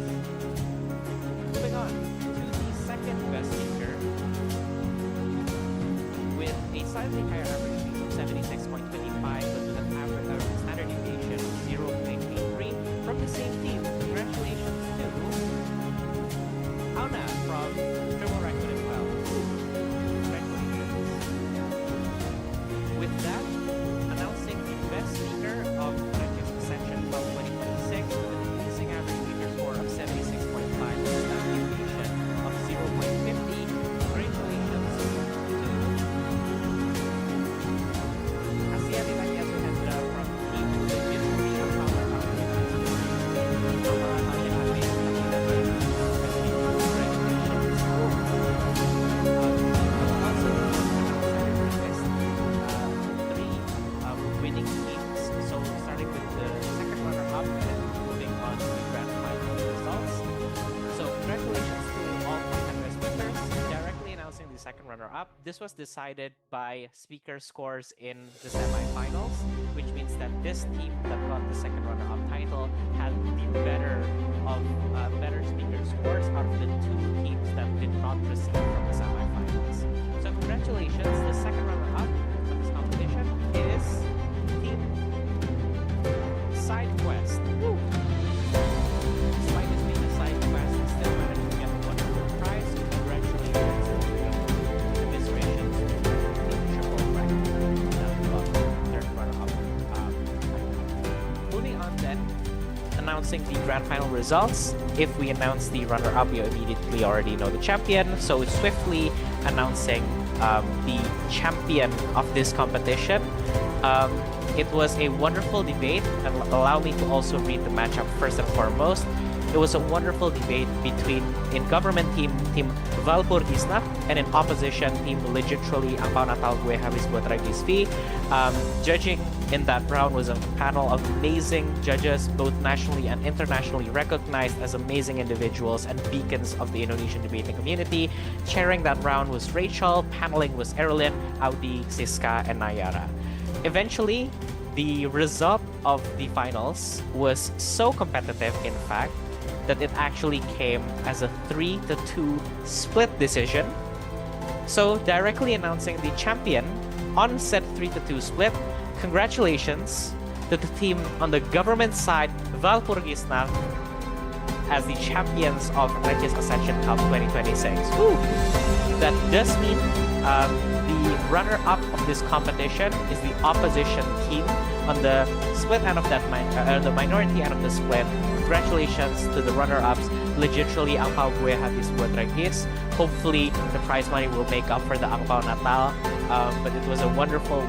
Moving on to the second best speaker with a slightly higher average speed of 76.25, but with an average standard deviation of 0.83 from the same team. Congratulations to Auna from Triple Record as well. Congratulations. With that, announcing the best speaker of Recis Ascension from 2026 with an amazing average speaker score of 76.5 and a standard deviation of 0.50. Congratulations to Asiati Takiasu Hendra from Team Legitimately Unfounded winning teams. So starting with the second runner-up and moving on to the grand final results. So congratulations to all contenders winners. Directly announcing the second runner-up. This was decided by speaker scores in the semifinals, which means that this team that got the second runner-up title had the better speaker scores out of the 2 teams that did not receive from the semifinals. So congratulations, the second runner-up of this competition is Team Side Quest. Woo! Despite this being a side quest, we still managed to get a wonderful prize. Congratulations to commiserations to the triple record that got third runner-up. Moving on then, announcing the grand final results. If we announce the runner-up, you immediately already know the champion. So swiftly announcing the champion of this competition. It was a wonderful debate, and allow me to also read the matchup first and foremost. It was a wonderful debate between in government team Valpur Gisnap and in opposition team literally Ampau Natal Gue Habis Buat Regis V. Judging in that round was a panel of amazing judges, both nationally and internationally recognized as amazing individuals and beacons of the Indonesian debating community. Chairing that round was Rachel, paneling was Erlyn, Audi, Siska, and Nayara. Eventually, the result of the finals was so competitive, in fact, that it actually came as a 3-2 split decision. So, directly announcing the champion on said 3-2 split, congratulations to the team on the government side, Valpur Gisnap, as the champions of Recis Ascension Cup 2026. Woo! That does mean the runner-up of this competition is the opposition team on the split end of that the minority end of the split. Congratulations to the runner-ups, literally Angpao Gue Habis Buat Regis. Hopefully the prize money will make up for the Angpao Natal. But it was a wonderful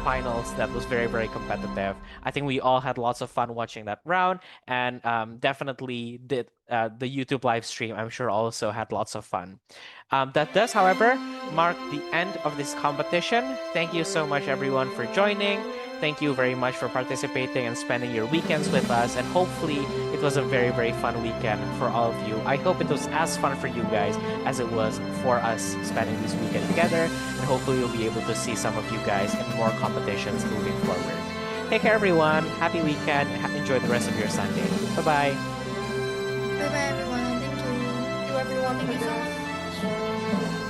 finals that was very, very competitive. I think we all had lots of fun watching that round, and definitely did the YouTube live stream, I'm sure, also had lots of fun. That does, however, mark the end of this competition. Thank you so much, everyone, for joining. Thank you very much for participating and spending your weekends with us, and hopefully it was a very, very fun weekend for all of you. I hope it was as fun for you guys as it was for us spending this weekend together, and hopefully we'll be able to see some of you guys in more competitions moving forward. Take care, everyone. Happy weekend. Enjoy the rest of your Sunday. Bye-bye. Bye-bye, everyone. Thank you. Thank you, everyone. Thank you so much.